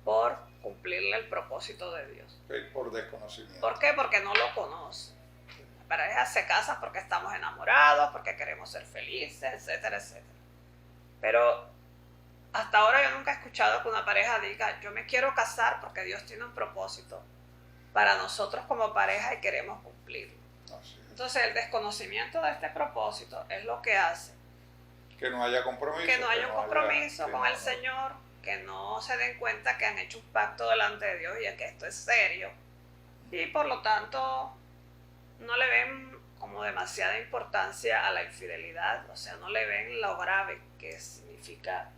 [SPEAKER 2] por cumplirle el propósito de Dios.
[SPEAKER 1] Por desconocimiento.
[SPEAKER 2] ¿Por qué? Porque no lo conoce. Las parejas se casan porque estamos enamorados, porque queremos ser felices, etcétera, etcétera. Pero hasta ahora yo nunca he escuchado que una pareja diga, yo me quiero casar porque Dios tiene un propósito para nosotros como pareja y queremos cumplirlo. Entonces el desconocimiento de este propósito es lo que hace
[SPEAKER 1] que no haya compromiso.
[SPEAKER 2] Que no haya un compromiso con el Señor, que no se den cuenta que han hecho un pacto delante de Dios y que esto es serio. Y por lo tanto no le ven como demasiada importancia a la infidelidad, o sea, no le ven lo grave que significa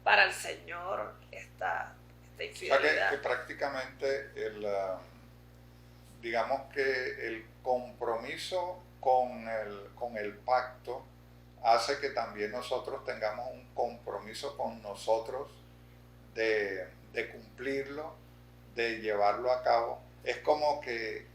[SPEAKER 2] para el Señor esta infidelidad.
[SPEAKER 1] O sea que prácticamente digamos que el compromiso con el pacto hace que también nosotros tengamos un compromiso con nosotros de cumplirlo, de llevarlo a cabo. Es como que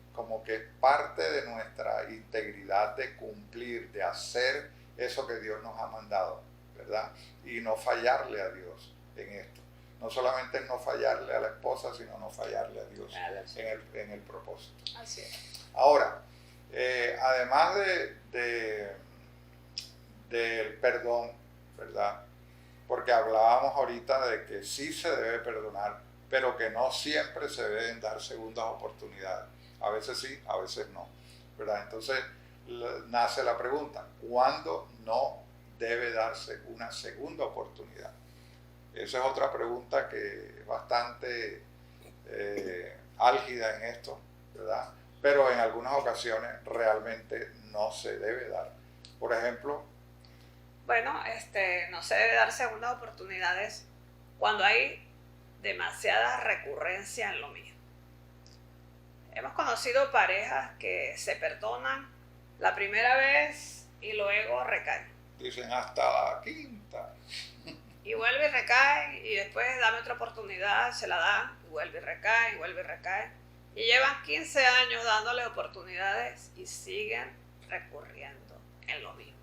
[SPEAKER 1] es parte de nuestra integridad de cumplir, de hacer eso que Dios nos ha mandado, ¿verdad? Y no fallarle a Dios en esto. no solamente es no fallarle a la esposa, sino no fallarle a Dios
[SPEAKER 2] Claro, sí.
[SPEAKER 1] en el propósito.
[SPEAKER 2] Así es.
[SPEAKER 1] Ahora, además del perdón, ¿verdad? Porque hablábamos ahorita de que sí se debe perdonar, pero que no siempre se deben dar segundas oportunidades. A veces sí, a veces no, ¿verdad? Entonces nace la pregunta, ¿cuándo no debe darse una segunda oportunidad? Esa es otra pregunta que es bastante álgida en esto, ¿verdad? Pero en algunas ocasiones realmente no se debe dar. Por ejemplo,
[SPEAKER 2] Bueno, no se debe dar segundas oportunidades cuando hay demasiada recurrencia en lo mismo. Hemos conocido parejas que se perdonan la primera vez y luego recaen.
[SPEAKER 1] dicen hasta la quinta.
[SPEAKER 2] Y vuelve y recae, y después dame otra oportunidad, se la dan, y vuelve y recae, y vuelve y recae. Y llevan 15 años dándole oportunidades y siguen recurriendo en lo mismo.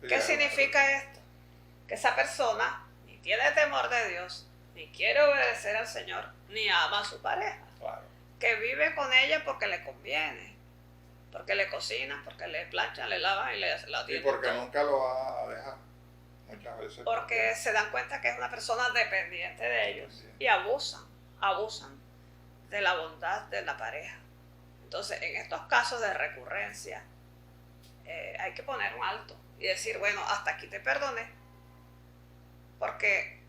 [SPEAKER 2] ¿Qué significa esto? Que esa persona ni tiene temor de Dios, ni quiere obedecer al Señor, ni ama a su pareja.
[SPEAKER 1] Claro.
[SPEAKER 2] Que vive con ella porque le conviene, porque le cocinan, porque le planchan, le lavan y le la
[SPEAKER 1] Y
[SPEAKER 2] tienen
[SPEAKER 1] porque
[SPEAKER 2] todo.
[SPEAKER 1] nunca lo va a dejar. Muchas veces.
[SPEAKER 2] Porque se dan cuenta que es una persona dependiente de ellos y abusan de la bondad de la pareja. Entonces, en estos casos de recurrencia, hay que poner un alto y decir, bueno, hasta aquí te perdoné, porque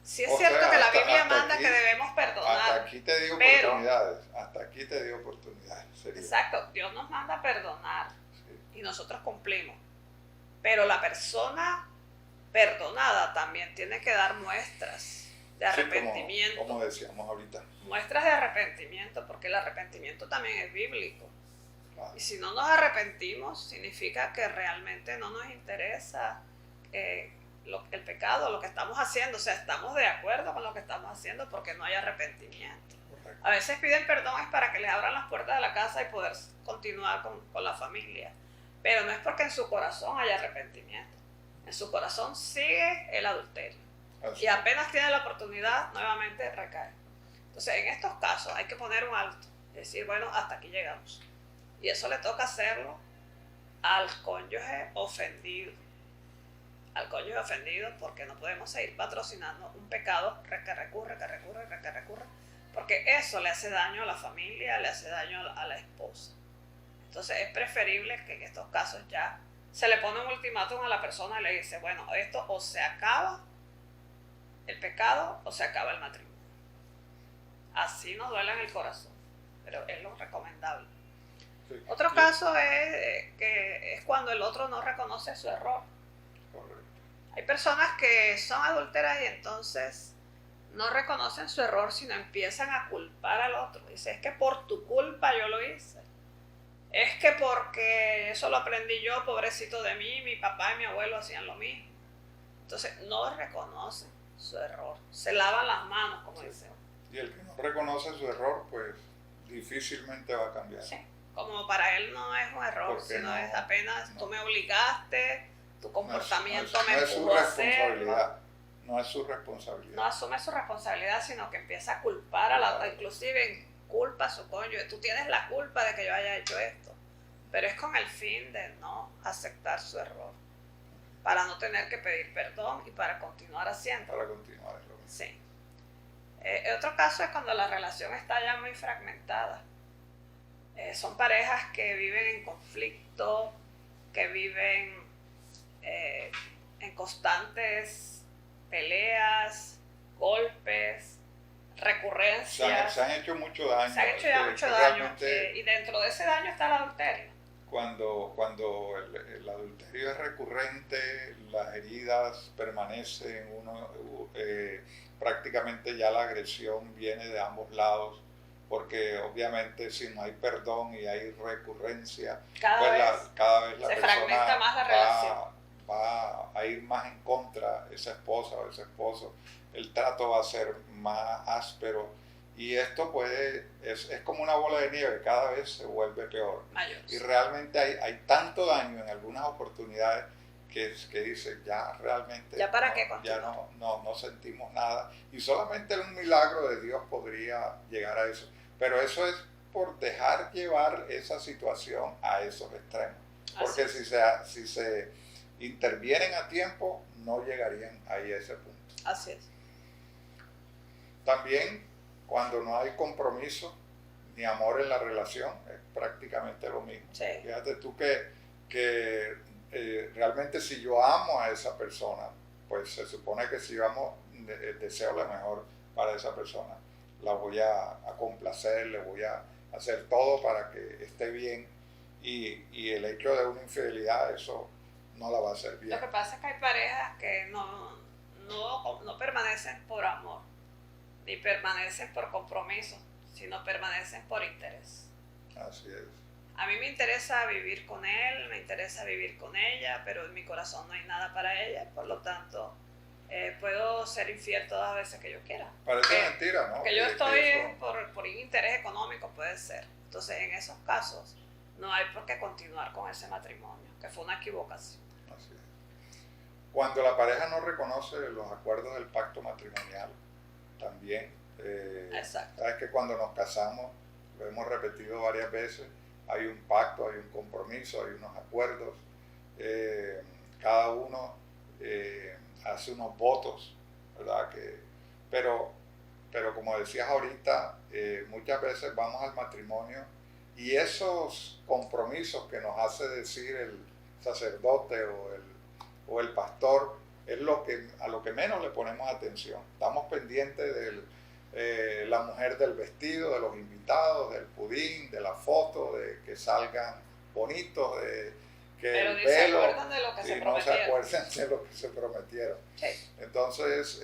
[SPEAKER 2] sí es cierto que la Biblia manda que debemos perdonar.
[SPEAKER 1] Hasta aquí te dio
[SPEAKER 2] pero,
[SPEAKER 1] oportunidades, hasta aquí te dio oportunidades. Sería.
[SPEAKER 2] Exacto, Dios nos manda a perdonar
[SPEAKER 1] Sí.
[SPEAKER 2] y nosotros cumplimos, pero la persona perdonada también tiene que dar muestras de arrepentimiento.
[SPEAKER 1] Sí, como decíamos ahorita.
[SPEAKER 2] Muestras de arrepentimiento, porque el arrepentimiento también es bíblico.
[SPEAKER 1] Claro.
[SPEAKER 2] Y si no nos arrepentimos, significa que realmente no nos interesa el pecado, lo que estamos haciendo. O sea, estamos de acuerdo con lo que estamos haciendo porque no hay arrepentimiento.
[SPEAKER 1] Correcto.
[SPEAKER 2] A veces piden perdón es para que les abran las puertas de la casa y poder continuar con la familia. Pero no es porque en su corazón haya arrepentimiento. En su corazón sigue el adulterio.
[SPEAKER 1] Así.
[SPEAKER 2] Y apenas tiene la oportunidad, nuevamente recae. Entonces, en estos casos hay que poner un alto. Decir, bueno, hasta aquí llegamos. Y eso le toca hacerlo al cónyuge ofendido. Al cónyuge ofendido, porque no podemos seguir patrocinando un pecado que recurre, porque eso le hace daño a la familia, le hace daño a la esposa. Entonces es preferible que en estos casos ya se le pone un ultimátum a la persona y le dice, bueno, esto o se acaba el pecado o se acaba el matrimonio. Así nos duele en el corazón, pero es lo recomendable.
[SPEAKER 1] Sí.
[SPEAKER 2] Otro caso es cuando el otro no reconoce su error.
[SPEAKER 1] Correcto.
[SPEAKER 2] Hay personas que son adúlteras y entonces no reconocen su error, sino empiezan a culpar al otro. Dice, es que por tu culpa yo lo hice. Es que porque eso lo aprendí yo, pobrecito de mí, mi papá y mi abuelo hacían lo mismo. Entonces no reconocen su error. Se lavan las manos, como dice.
[SPEAKER 1] Y el que no reconoce su error, pues difícilmente va a cambiar.
[SPEAKER 2] Sí, como para él no es un error,
[SPEAKER 1] Porque
[SPEAKER 2] sino es apenas tú me obligaste, tu comportamiento
[SPEAKER 1] no
[SPEAKER 2] me
[SPEAKER 1] es su
[SPEAKER 2] empujó a hacerlo.
[SPEAKER 1] responsabilidad. No es su responsabilidad.
[SPEAKER 2] No asume su responsabilidad, sino que empieza a culpar a la otra, inclusive culpa a su cónyuge. Tú tienes la culpa de que yo haya hecho esto, pero es con el fin de no aceptar su error, para no tener que pedir perdón y para continuar haciendo.
[SPEAKER 1] Para continuar en lo mismo.
[SPEAKER 2] Sí. Otro caso es cuando la relación está ya muy fragmentada. Son parejas que viven en conflicto, que viven en constantes peleas, golpes, recurrencias.
[SPEAKER 1] Se han hecho mucho daño.
[SPEAKER 2] Se han hecho ya mucho daño. Y dentro de ese daño está el adulterio.
[SPEAKER 1] Cuando el adulterio es recurrente, las heridas permanecen, prácticamente ya la agresión viene de ambos lados, porque obviamente si no hay perdón y hay recurrencia,
[SPEAKER 2] cada vez
[SPEAKER 1] la
[SPEAKER 2] se
[SPEAKER 1] persona
[SPEAKER 2] fragmenta más la relación.
[SPEAKER 1] Va a ir más en contra, esa esposa o ese esposo, el trato va a ser más áspero y esto es como una bola de nieve, cada vez se vuelve peor.
[SPEAKER 2] Mayor.
[SPEAKER 1] Y realmente hay tanto daño en algunas oportunidades que dice, ya realmente
[SPEAKER 2] ¿Ya para qué continuar?
[SPEAKER 1] ya no sentimos nada. Y solamente un milagro de Dios podría llegar a eso. Pero eso es por dejar llevar esa situación a esos extremos. Porque si se intervienen a tiempo, no llegarían ahí a ese punto.
[SPEAKER 2] Así es.
[SPEAKER 1] También, cuando no hay compromiso ni amor en la relación, es prácticamente lo mismo.
[SPEAKER 2] Sí.
[SPEAKER 1] Fíjate tú que realmente si yo amo a esa persona, pues se supone que si yo deseo lo mejor para esa persona, la voy a complacer, le voy a hacer todo para que esté bien, y el hecho de una infidelidad, eso no la va a hacer bien.
[SPEAKER 2] Lo que pasa es que hay parejas que no permanecen por amor, ni permanecen por compromiso, sino permanecen por interés.
[SPEAKER 1] Así es.
[SPEAKER 2] A mí me interesa vivir con él, me interesa vivir con ella, pero en mi corazón no hay nada para ella, por lo tanto puedo ser infiel todas las veces que yo quiera.
[SPEAKER 1] Parece mentira, ¿no?
[SPEAKER 2] Que yo estoy por interés económico, puede ser. Entonces, en esos casos, no hay por qué continuar con ese matrimonio, que fue una equivocación.
[SPEAKER 1] Así es. Cuando la pareja no reconoce los acuerdos del pacto matrimonial, también,
[SPEAKER 2] Exacto.
[SPEAKER 1] sabes que cuando nos casamos, lo hemos repetido varias veces, hay un pacto, hay un compromiso, hay unos acuerdos, cada uno hace unos votos, ¿verdad? Pero como decías ahorita, muchas veces vamos al matrimonio y esos compromisos que nos hace decir el sacerdote o el pastor es a lo que menos le ponemos atención. Estamos pendientes de la mujer del vestido, de los invitados, del pudín, de la foto, de que salgan bonitos,
[SPEAKER 2] pero ni se acuerdan de lo que se prometieron.
[SPEAKER 1] No se acuerdan de lo que se prometieron.
[SPEAKER 2] Sí.
[SPEAKER 1] Entonces,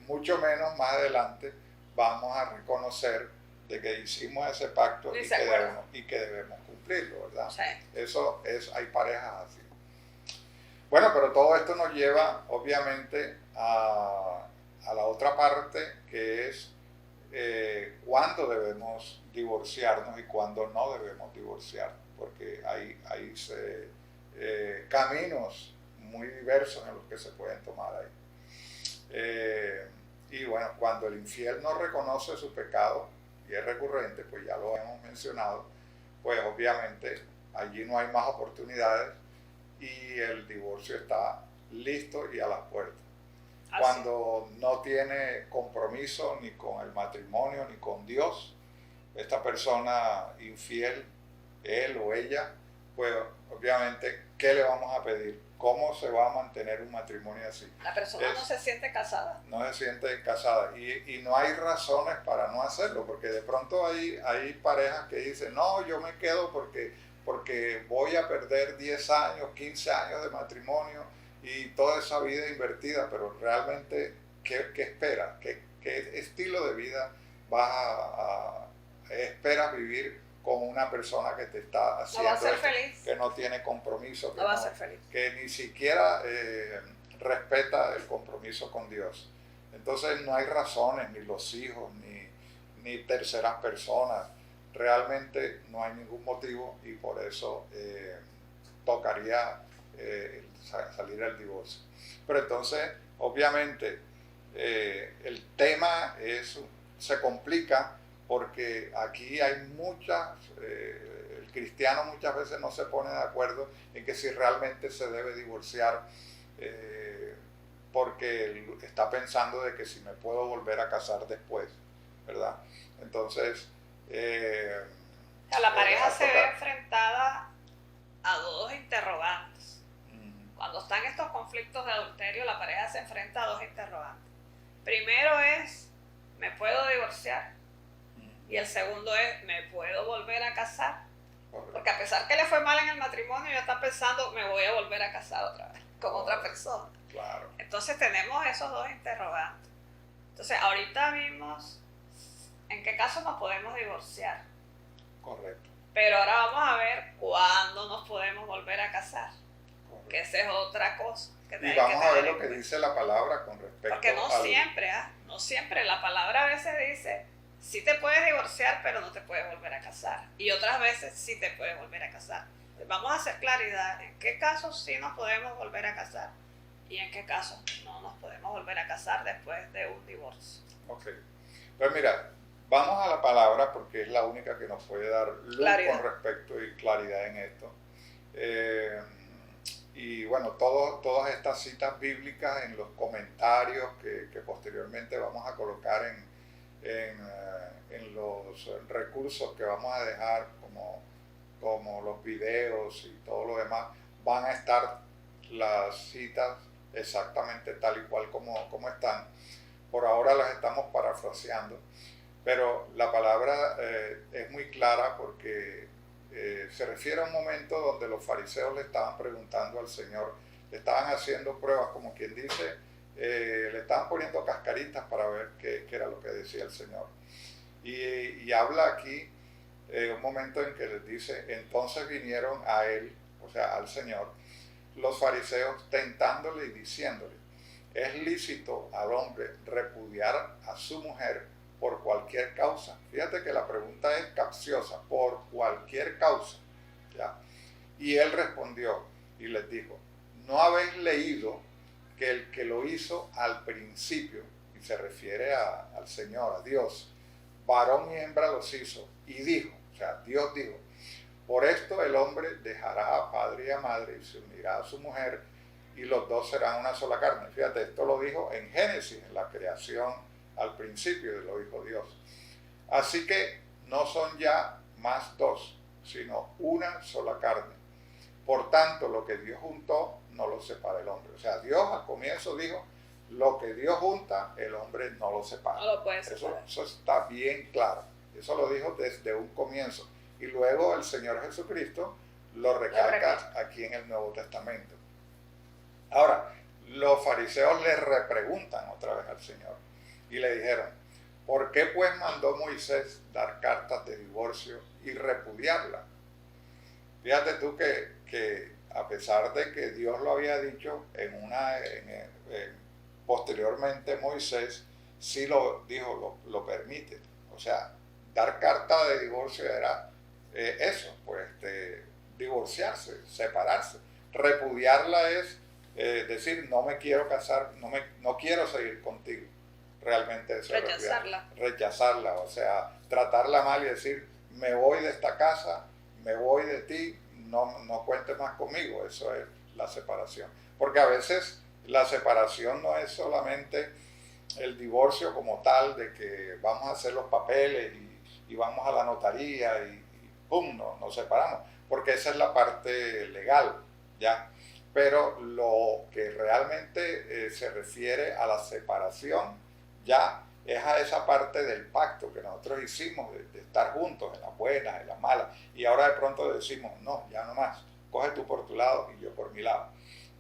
[SPEAKER 1] mucho menos más adelante vamos a reconocer de que hicimos ese pacto y que debemos cumplirlo, ¿verdad?
[SPEAKER 2] Sí.
[SPEAKER 1] Eso hay parejas así. Bueno, pero todo esto nos lleva, obviamente, a la otra parte, que es cuándo debemos divorciarnos y cuándo no debemos divorciarnos, porque hay caminos muy diversos en los que se pueden tomar ahí. Y bueno, cuando el infiel no reconoce su pecado y es recurrente, pues ya lo hemos mencionado, pues obviamente allí no hay más oportunidades y el divorcio está listo y a las puertas. Cuando no tiene compromiso ni con el matrimonio ni con Dios, esta persona infiel, él o ella, pues obviamente, ¿qué le vamos a pedir? ¿Cómo se va a mantener un matrimonio así?
[SPEAKER 2] La persona no se siente casada.
[SPEAKER 1] No se siente casada y no hay razones para no hacerlo, porque de pronto hay parejas que dicen, no, yo me quedo porque voy a perder 10 años, 15 años de matrimonio y toda esa vida invertida, pero realmente, ¿qué esperas? ¿Qué estilo de vida esperas vivir con una persona que te está haciendo
[SPEAKER 2] no va a ser feliz,
[SPEAKER 1] que no tiene compromiso,
[SPEAKER 2] no va a ser feliz,
[SPEAKER 1] que ni siquiera respeta el compromiso con Dios? Entonces no hay razones, ni los hijos, ni terceras personas, realmente no hay ningún motivo y por eso tocaría salir al divorcio. Pero entonces, obviamente, el tema se complica porque aquí hay el cristiano muchas veces no se pone de acuerdo en que si realmente se debe divorciar, porque está pensando de que si me puedo volver a casar después, ¿verdad? Entonces,
[SPEAKER 2] la pareja se ve enfrentada a dos interrogantes. Cuando están estos conflictos de adulterio, la pareja se enfrenta a dos interrogantes. Primero es, ¿me puedo divorciar? Y el segundo es, ¿me puedo volver a casar? Porque a pesar que le fue mal en el matrimonio, ya está pensando, me voy a volver a casar otra vez con otra persona.
[SPEAKER 1] Claro.
[SPEAKER 2] Entonces tenemos esos dos interrogantes. Entonces ahorita vimos en qué caso nos podemos divorciar.
[SPEAKER 1] Correcto.
[SPEAKER 2] Pero ahora vamos a ver cuándo nos podemos volver a casar. Correcto. Que esa es otra cosa.
[SPEAKER 1] Y vamos a ver lo que dice la palabra con respecto
[SPEAKER 2] porque no siempre la palabra a veces dice, sí te puedes divorciar, pero no te puedes volver a casar. Y otras veces sí te puedes volver a casar. vamos a hacer claridad en qué casos sí nos podemos volver a casar y en qué casos no nos podemos volver a casar después de un divorcio.
[SPEAKER 1] Ok. Pues mira, vamos a la palabra porque es la única que nos puede dar luz
[SPEAKER 2] Claridad.
[SPEAKER 1] con respecto y claridad en esto. Y bueno, todas estas citas bíblicas en los comentarios que posteriormente vamos a colocar en los recursos que vamos a dejar como los videos y todo lo demás, van a estar las citas exactamente tal y cual como están. Por ahora las estamos parafraseando, pero la palabra es muy clara porque se refiere a un momento donde los fariseos le estaban preguntando al Señor, le estaban haciendo pruebas, como quien dice, le estaban poniendo cascaritas para ver qué era lo que decía el Señor. Y habla aquí un momento en que les dice, entonces vinieron a él, o sea, al Señor, los fariseos tentándole y diciéndole, ¿es lícito al hombre repudiar a su mujer por cualquier causa? Fíjate que la pregunta es capciosa, por cualquier causa, ¿ya? Y él respondió y les dijo, ¿no habéis leído que el que lo hizo al principio, y se refiere al Señor, a Dios, varón y hembra los hizo, y dijo, o sea, Dios dijo, por esto el hombre dejará a padre y a madre y se unirá a su mujer, y los dos serán una sola carne? Fíjate, esto lo dijo en Génesis, en la creación, al principio lo dijo Dios. Así que no son ya más dos, sino una sola carne. Por tanto, lo que Dios juntó, no lo separa el hombre. O sea, Dios al comienzo dijo, lo que Dios junta, el hombre no lo separa.
[SPEAKER 2] No lo puede separar.
[SPEAKER 1] Eso está bien claro. Eso lo dijo desde un comienzo. Y luego el Señor Jesucristo lo recalca aquí en el Nuevo Testamento. Ahora, los fariseos le repreguntan otra vez al Señor y le dijeron, ¿por qué pues mandó Moisés dar cartas de divorcio y repudiarla? Fíjate tú que a pesar de que Dios lo había dicho, posteriormente Moisés sí lo dijo, lo permite. O sea, dar carta de divorcio era eso, pues divorciarse, separarse. Repudiarla es decir, no me quiero casar, no quiero seguir contigo. Realmente eso rechazarla, o sea, tratarla mal y decir, me voy de esta casa, me voy de ti, no cuentes más conmigo. Eso es la separación. Porque a veces la separación no es solamente el divorcio como tal, de que vamos a hacer los papeles y vamos a la notaría y ¡pum!, nos separamos, porque esa es la parte legal, ¿ya? Pero lo que realmente se refiere a la separación ya es a esa parte del pacto que nosotros hicimos de estar juntos en las buenas, en las malas, y ahora de pronto decimos, no, ya no más, coge tú por tu lado y yo por mi lado.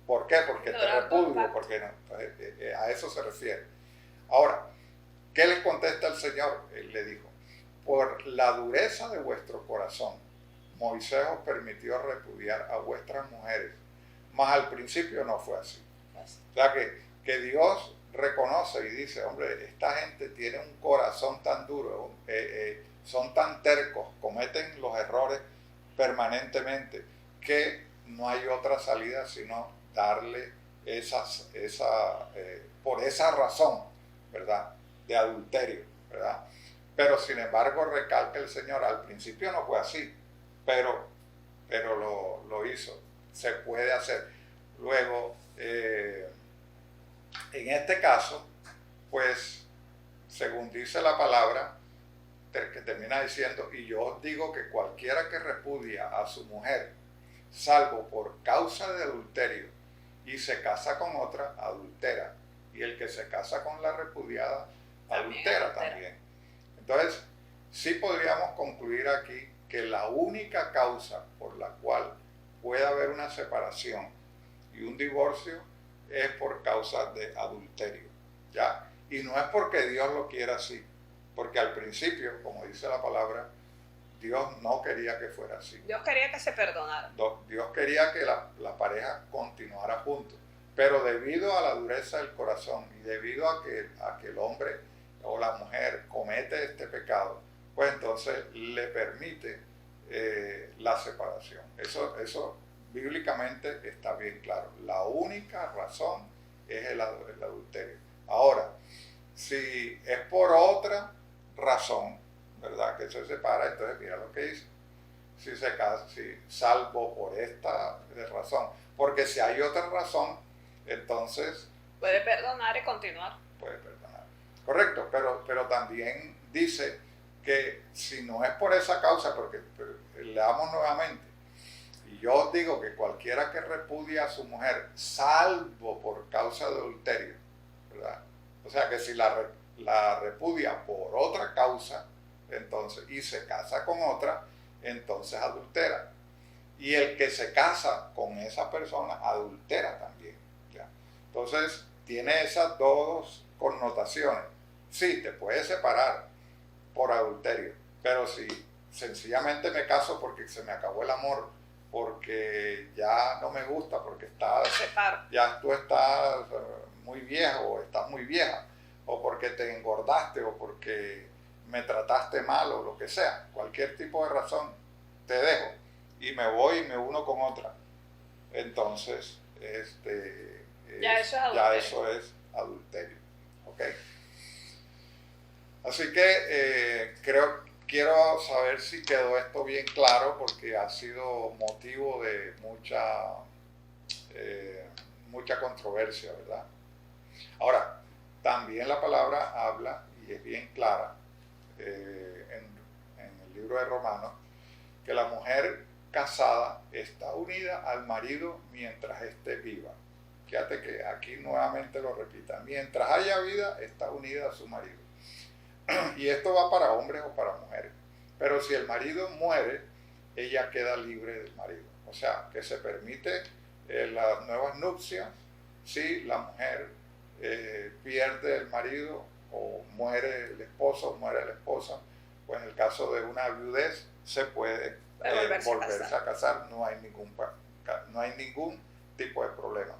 [SPEAKER 1] ¿Por qué? Porque te repudio, porque no. Entonces, a eso se refiere. Ahora, ¿qué les contesta el Señor? Él le dijo, por la dureza de vuestro corazón, Moisés os permitió repudiar a vuestras mujeres, mas al principio no fue así. O sea que Dios reconoce y dice, hombre, esta gente tiene un corazón tan duro, son tan tercos, cometen los errores permanentemente, que no hay otra salida sino darle por esa razón, ¿verdad?, de adulterio, ¿verdad? Pero sin embargo recalca el Señor, al principio no fue así, pero lo hizo, se puede hacer. Luego, en este caso, pues, según dice la palabra, que termina diciendo, y yo os digo que cualquiera que repudia a su mujer, salvo por causa de adulterio, y se casa con otra, adultera, y el que se casa con la repudiada, adultera también. Entonces, sí podríamos concluir aquí que la única causa por la cual puede haber una separación y un divorcio es por causa de adulterio, ¿ya? Y no es porque Dios lo quiera así, porque al principio, como dice la palabra, Dios no quería que fuera así.
[SPEAKER 2] Dios quería que se perdonara.
[SPEAKER 1] Dios quería que la pareja continuara juntos, pero debido a la dureza del corazón y debido a que el hombre o la mujer comete este pecado, pues entonces le permite la separación. Eso bíblicamente está bien claro. La única razón es el adulterio. Ahora, si es por otra razón, ¿verdad?, que se separa, entonces mira lo que dice. Si se casa, si salvo por esta razón. Porque si hay otra razón, entonces
[SPEAKER 2] puede perdonar y continuar.
[SPEAKER 1] Puede perdonar. Correcto, pero también dice que si no es por esa causa, porque leamos nuevamente, y yo os digo que cualquiera que repudia a su mujer, salvo por causa de adulterio, ¿verdad? O sea que si la repudia por otra causa, entonces, y se casa con otra, entonces adultera. Y el que se casa con esa persona adultera también, ¿ya? Entonces, tiene esas dos connotaciones. Sí, te puedes separar por adulterio, pero si sencillamente me caso porque se me acabó el amor, porque ya no me gusta, porque ya tú estás muy viejo o estás muy vieja, o porque te engordaste, o porque me trataste mal, o lo que sea, cualquier tipo de razón, te dejo y me voy y me uno con otra. Entonces,
[SPEAKER 2] ya eso es
[SPEAKER 1] adulterio. ¿Ok? Así que quiero saber si quedó esto bien claro, porque ha sido motivo de mucha controversia, ¿verdad? Ahora, también la palabra habla, y es bien clara, en el libro de Romanos, que la mujer casada está unida al marido mientras esté viva. Fíjate que aquí nuevamente lo repita: mientras haya vida, está unida a su marido. Y esto va para hombres o para mujeres. Pero si el marido muere, ella queda libre del marido. O sea, que se permite las nuevas nupcias si la mujer pierde el marido, o muere el esposo o muere la esposa. Pues en el caso de una viudez se puede volverse a casar. No hay ningún tipo de problema.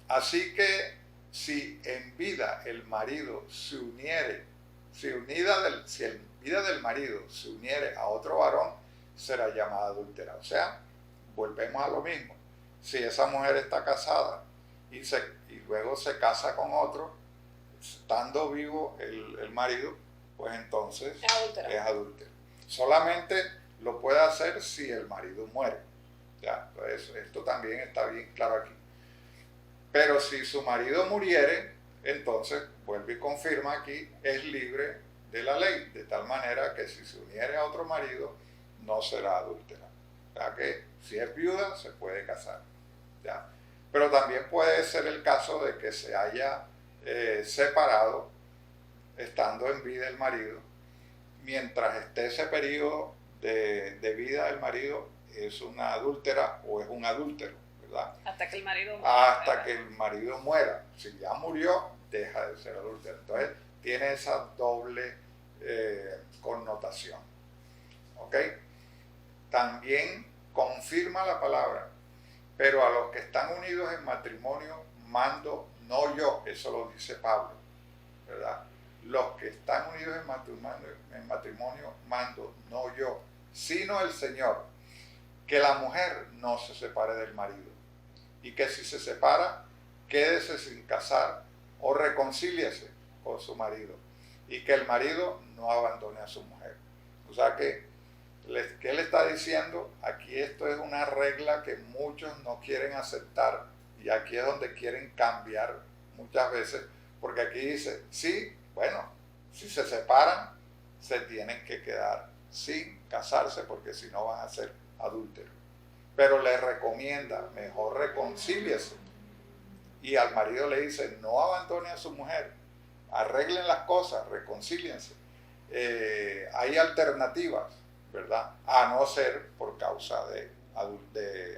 [SPEAKER 1] Así que si en vida el marido se uniere, si en vida del marido se uniere a otro varón, será llamada adúltera. O sea, volvemos a lo mismo. Si esa mujer está casada y luego se casa con otro, estando vivo el marido, pues entonces es adúltera. Solamente lo puede hacer si el marido muere. ¿Ya? Entonces, esto también está bien claro aquí. Pero si su marido muriere, entonces, vuelve y confirma aquí, es libre de la ley, de tal manera que si se uniere a otro marido, no será adúltera. O sea que si es viuda, se puede casar. ¿Ya? Pero también puede ser el caso de que se haya separado, estando en vida el marido, mientras esté ese periodo de vida del marido, es una adúltera o es un adúltero, ¿verdad?
[SPEAKER 2] Hasta que el marido muera.
[SPEAKER 1] Hasta que el marido muera. Si ya murió, deja de ser adúltero. Entonces, tiene esa doble connotación. ¿Ok? También confirma la palabra: pero a los que están unidos en matrimonio mando, no yo. Eso lo dice Pablo, ¿verdad? Los que están unidos en matrimonio mando, no yo, sino el Señor, que la mujer no se separe del marido, y que si se separa, quédese sin casar o reconcíliese con su marido, y que el marido no abandone a su mujer. O sea que, ¿qué le está diciendo? Aquí esto es una regla que muchos no quieren aceptar, y aquí es donde quieren cambiar muchas veces, porque aquí dice, sí, bueno, si se separan, se tienen que quedar sin casarse, porque si no van a ser adúlteros. Pero le recomienda, mejor reconcíliese. Y al marido le dice, no abandone a su mujer, arreglen las cosas, reconcíliense. Hay alternativas, ¿verdad? A no ser por causa de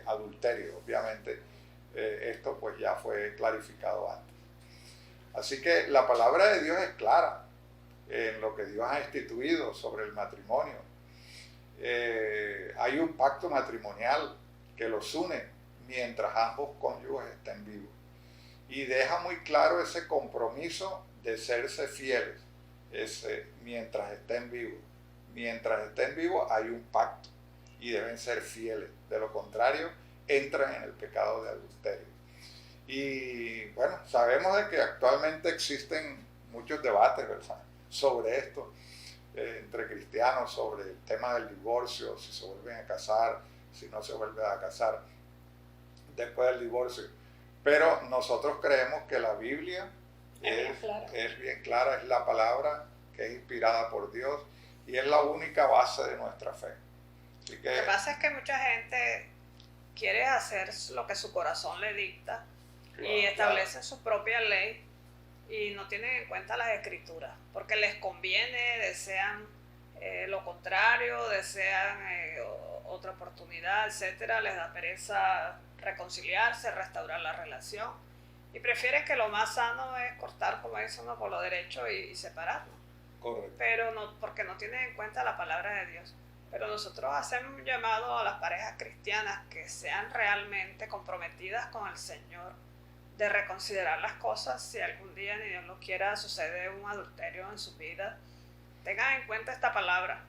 [SPEAKER 1] adulterio, obviamente. Esto pues ya fue clarificado antes. Así que la palabra de Dios es clara en lo que Dios ha instituido sobre el matrimonio. Hay un pacto matrimonial que los une mientras ambos cónyuges estén vivos, y deja muy claro ese compromiso de serse fieles mientras estén vivos, mientras estén vivos hay un pacto y deben ser fieles. De lo contrario, entran en el pecado de adulterio. Y bueno, sabemos de que actualmente existen muchos debates, ¿verdad?, sobre esto, entre cristianos, sobre el tema del divorcio, si se vuelven a casar, si no se vuelven a casar después del divorcio. Pero nosotros creemos que la Biblia es bien clara, es la palabra que es inspirada por Dios y es la única base de nuestra fe. Así que,
[SPEAKER 2] lo que pasa es que mucha gente quiere hacer lo que su corazón le dicta, claro, y establecen su propia ley y no tienen en cuenta las escrituras, porque les conviene, desean lo contrario, desean otra oportunidad, etcétera, les da pereza reconciliarse, restaurar la relación y prefieren que lo más sano es cortar, como dice uno, por lo derecho y separarnos.
[SPEAKER 1] Correcto.
[SPEAKER 2] Pero no, porque no tienen en cuenta la palabra de Dios. Pero nosotros hacemos un llamado a las parejas cristianas que sean realmente comprometidas con el Señor, de reconsiderar las cosas. Si algún día, ni Dios lo quiera, sucede un adulterio en su vida, tengan en cuenta esta palabra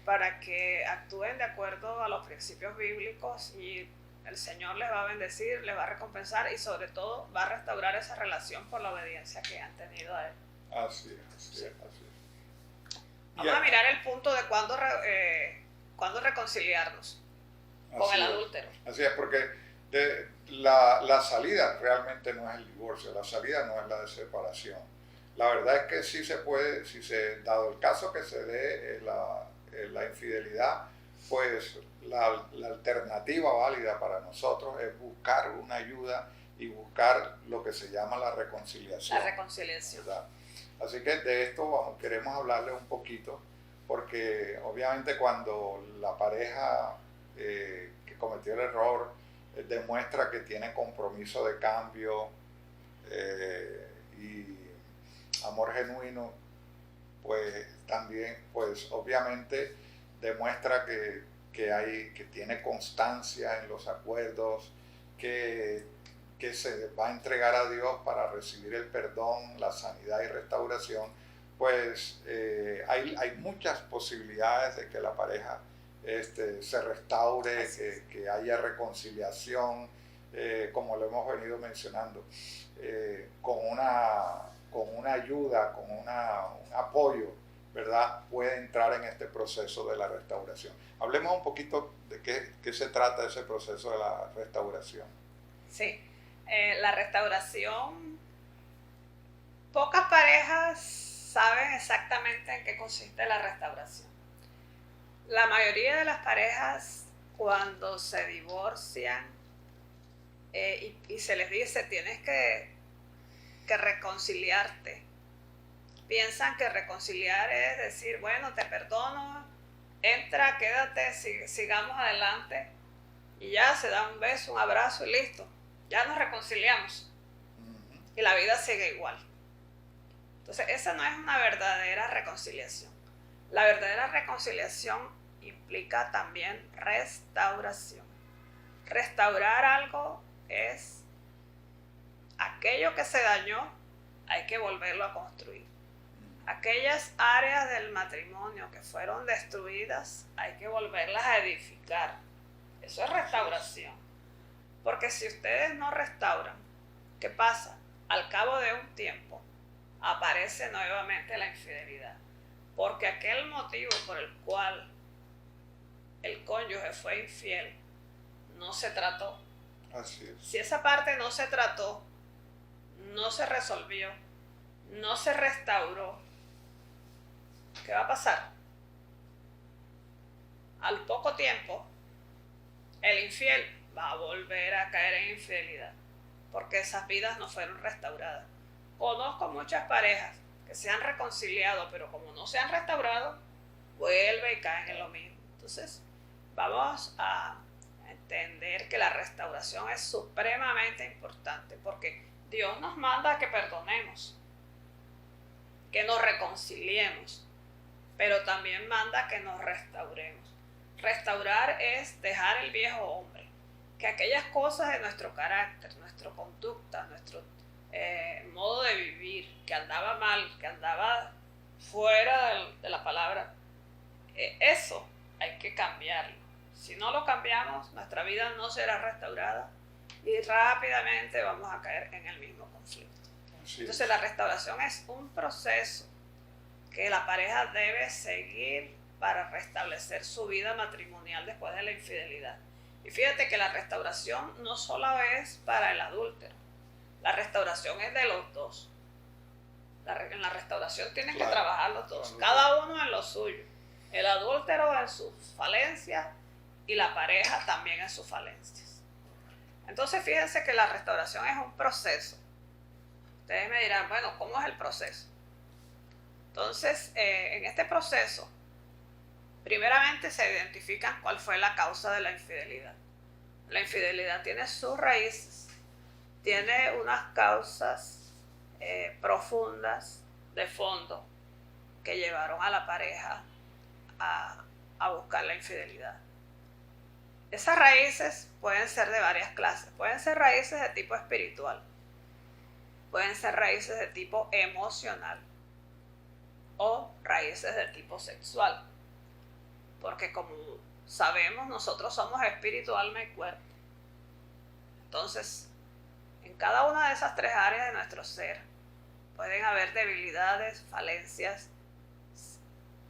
[SPEAKER 2] para que actúen de acuerdo a los principios bíblicos y el Señor les va a bendecir, les va a recompensar y sobre todo va a restaurar esa relación por la obediencia que han tenido a Él.
[SPEAKER 1] Así es.
[SPEAKER 2] Vamos a mirar el punto de cuándo reconciliarnos con el adúltero.
[SPEAKER 1] Así es, porque la salida realmente no es el divorcio, la salida no es la de separación. La verdad es que sí se puede, dado el caso que se dé la infidelidad, pues la alternativa válida para nosotros es buscar una ayuda y buscar lo que se llama la reconciliación.
[SPEAKER 2] La reconciliación.
[SPEAKER 1] ¿Verdad? Así que de esto queremos hablarles un poquito, porque obviamente cuando la pareja que cometió el error demuestra que tiene compromiso de cambio y amor genuino, pues también, pues obviamente demuestra que tiene constancia en los acuerdos, que se va a entregar a Dios para recibir el perdón, la sanidad y restauración, pues hay muchas posibilidades de que la pareja se restaure, que haya reconciliación, como lo hemos venido mencionando, con una ayuda, con un apoyo, ¿verdad?, puede entrar en este proceso de la restauración. Hablemos un poquito de qué se trata ese proceso de la restauración.
[SPEAKER 2] Sí. La restauración, pocas parejas saben exactamente en qué consiste la restauración. La mayoría de las parejas, cuando se divorcian y se les dice tienes que reconciliarte, piensan que reconciliar es decir, bueno, te perdono, entra, quédate, sigamos adelante y ya se da un beso, un abrazo y listo. Ya nos reconciliamos y la vida sigue igual. Entonces, esa no es una verdadera reconciliación. La verdadera reconciliación implica también restauración. Restaurar algo es aquello que se dañó, hay que volverlo a construir. Aquellas áreas del matrimonio que fueron destruidas, hay que volverlas a edificar. Eso es restauración. Porque si ustedes no restauran, ¿qué pasa? Al cabo de un tiempo aparece nuevamente la infidelidad. Porque aquel motivo por el cual el cónyuge fue infiel no se trató.
[SPEAKER 1] Así es.
[SPEAKER 2] Si esa parte no se trató, no se resolvió, no se restauró, ¿qué va a pasar? Al poco tiempo, el infiel va a volver a caer en infidelidad, porque esas vidas no fueron restauradas. Conozco muchas parejas que se han reconciliado, pero como no se han restaurado, vuelven y caen en lo mismo. Entonces, vamos a entender que la restauración es supremamente importante, porque Dios nos manda que perdonemos, que nos reconciliemos, pero también manda que nos restauremos. Restaurar es dejar el viejo hombre, que aquellas cosas de nuestro carácter, nuestra conducta, nuestro modo de vivir, que andaba mal, que andaba fuera de la palabra, eso hay que cambiarlo. Si no lo cambiamos, nuestra vida no será restaurada y rápidamente vamos a caer en el mismo conflicto. Entonces la restauración es un proceso que la pareja debe seguir para restablecer su vida matrimonial después de la infidelidad. Y fíjate que la restauración no solo es para el adúltero, la restauración es de los dos. En la restauración tienen que trabajar los dos, cada uno en lo suyo. El adúltero en sus falencias y la pareja también en sus falencias. Entonces fíjense que la restauración es un proceso. Ustedes me dirán, bueno, ¿cómo es el proceso? Entonces, en este proceso, primeramente se identifican cuál fue la causa de la infidelidad. La infidelidad tiene sus raíces, tiene unas causas profundas de fondo que llevaron a la pareja a buscar la infidelidad. Esas raíces pueden ser de varias clases, pueden ser raíces de tipo espiritual, pueden ser raíces de tipo emocional o raíces de tipo sexual, porque como sabemos nosotros somos espíritu, alma y cuerpo. Entonces, en cada una de esas tres áreas de nuestro ser pueden haber debilidades, falencias,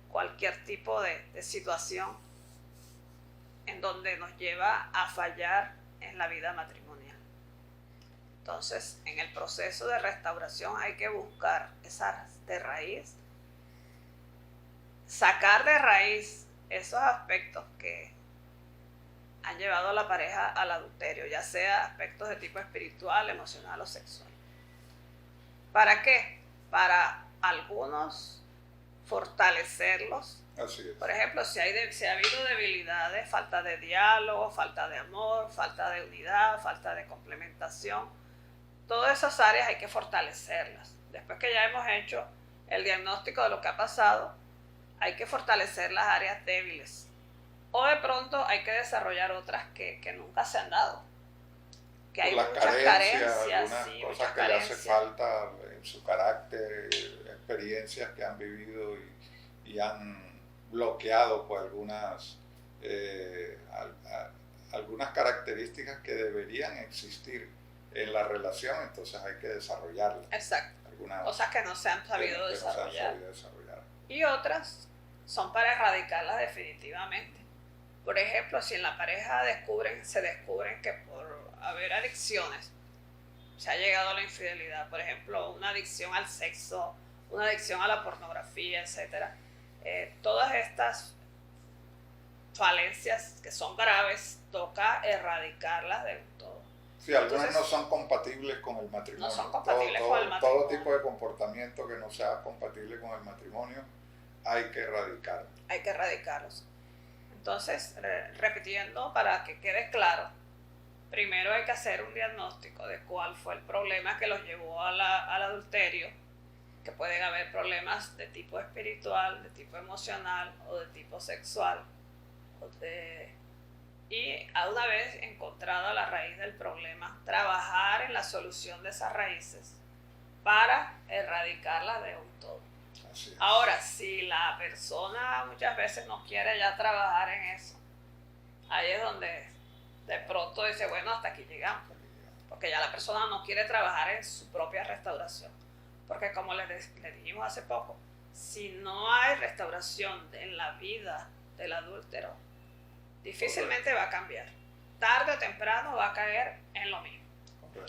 [SPEAKER 2] cualquier tipo de situación en donde nos lleva a fallar en la vida matrimonial. Entonces, en el proceso de restauración hay que buscar esas de raíz, sacar de raíz esos aspectos que han llevado a la pareja al adulterio, ya sea aspectos de tipo espiritual, emocional o sexual. ¿Para qué? Para algunos fortalecerlos.
[SPEAKER 1] Así es.
[SPEAKER 2] Por ejemplo, si ha habido debilidades, falta de diálogo, falta de amor, falta de unidad, falta de complementación, todas esas áreas hay que fortalecerlas. Después que ya hemos hecho el diagnóstico de lo que ha pasado, hay que fortalecer las áreas débiles. O de pronto hay que desarrollar otras que nunca se han dado. Que hay muchas carencias,
[SPEAKER 1] algunas cosas que le hace falta en su carácter, experiencias que han vivido y han bloqueado pues algunas características que deberían existir en la relación, entonces hay que desarrollarlas.
[SPEAKER 2] Exacto. Cosas que no se han sabido desarrollar. Y otras son para erradicarlas definitivamente. Por ejemplo, si en la pareja se descubren que por haber adicciones se ha llegado a la infidelidad, por ejemplo, una adicción al sexo, una adicción a la pornografía, etc. Todas estas falencias que son graves, toca erradicarlas del todo.
[SPEAKER 1] Sí, algunas no son compatibles con el matrimonio.
[SPEAKER 2] No son compatibles con el matrimonio.
[SPEAKER 1] Todo tipo de comportamiento que no sea compatible con el matrimonio hay que erradicarlo.
[SPEAKER 2] Hay que erradicarlos. Entonces, repitiendo para que quede claro, primero hay que hacer un diagnóstico de cuál fue el problema que los llevó al adulterio, que pueden haber problemas de tipo espiritual, de tipo emocional o de tipo sexual. Y a una vez encontrada la raíz del problema, trabajar en la solución de esas raíces para erradicarlas de un todo. Ahora, si la persona muchas veces no quiere ya trabajar en eso, ahí es donde de pronto dice, bueno, hasta aquí llegamos, porque ya la persona no quiere trabajar en su propia restauración, porque como les dijimos hace poco, si no hay restauración en la vida del adúltero, difícilmente va a cambiar, tarde o temprano va a caer en lo mismo.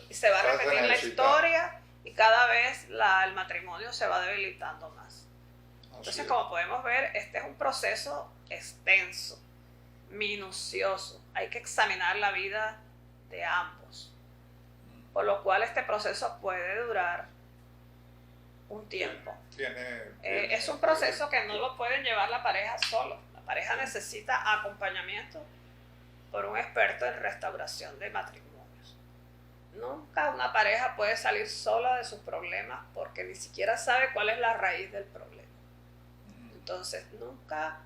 [SPEAKER 2] Y se va a repetir la historia y cada vez el matrimonio se va debilitando más. Entonces, como podemos ver, este es un proceso extenso, minucioso. Hay que examinar la vida de ambos. Por lo cual este proceso puede durar un tiempo. Es un proceso que no lo pueden llevar la pareja solo. La pareja necesita acompañamiento por un experto en restauración de matrimonios. Nunca una pareja puede salir sola de sus problemas porque ni siquiera sabe cuál es la raíz del problema. Entonces, nunca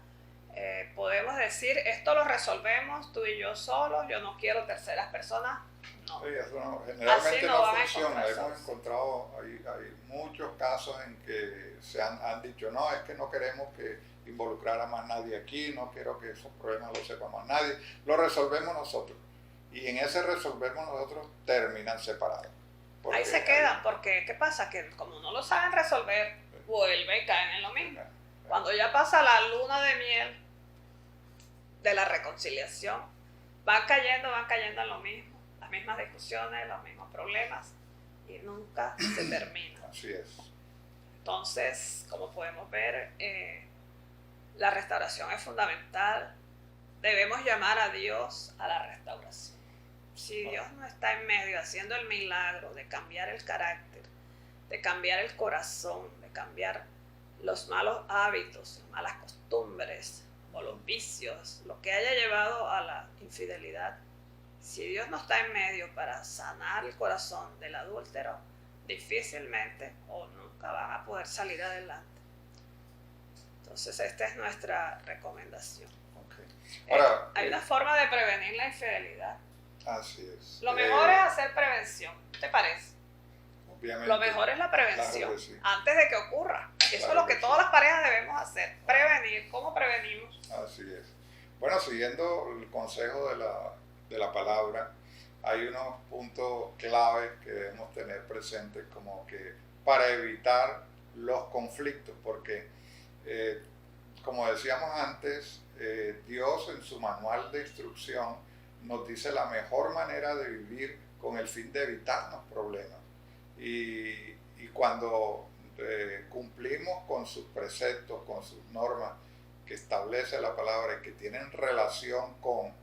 [SPEAKER 2] podemos decir, esto lo resolvemos tú y yo solos, yo no quiero terceras personas. No.
[SPEAKER 1] Sí, eso generalmente no funciona. Hemos
[SPEAKER 2] solos.
[SPEAKER 1] encontrado, hay muchos casos en que se han dicho, no, es que no queremos que involucrar a más nadie aquí, no quiero que esos problemas los sepa más nadie, lo resolvemos nosotros. Y en ese resolvemos nosotros terminan separados.
[SPEAKER 2] Ahí se quedan, porque ¿qué pasa? Que como no lo saben resolver, vuelven y caen en lo mismo. Cuando ya pasa la luna de miel de la reconciliación, van cayendo en lo mismo, las mismas discusiones, los mismos problemas, y nunca se termina.
[SPEAKER 1] Así es.
[SPEAKER 2] Entonces, como podemos ver, la restauración es fundamental. Debemos llamar a Dios a la restauración. Si Dios no está en medio haciendo el milagro de cambiar el carácter, de cambiar el corazón, de cambiar los malos hábitos, las malas costumbres o los vicios, lo que haya llevado a la infidelidad, si Dios no está en medio para sanar el corazón del adúltero, difícilmente o nunca van a poder salir adelante. Entonces esta es nuestra recomendación.
[SPEAKER 1] Okay. Ahora,
[SPEAKER 2] hay una forma de prevenir la infidelidad.
[SPEAKER 1] Así es.
[SPEAKER 2] Lo mejor es hacer prevención, ¿te parece?
[SPEAKER 1] Obviamente.
[SPEAKER 2] Lo mejor es la prevención,
[SPEAKER 1] claro que sí.
[SPEAKER 2] antes de que ocurra. Eso
[SPEAKER 1] claro
[SPEAKER 2] es lo que
[SPEAKER 1] sí.
[SPEAKER 2] todas las parejas debemos hacer, prevenir. ¿Cómo prevenimos?
[SPEAKER 1] Así es. Bueno, siguiendo el consejo de la palabra, hay unos puntos claves que debemos tener presentes como que para evitar los conflictos, porque como decíamos antes, Dios en su manual de instrucción nos dice la mejor manera de vivir con el fin de evitarnos problemas. Y cuando cumplimos con sus preceptos, con sus normas que establece la palabra y que tienen relación con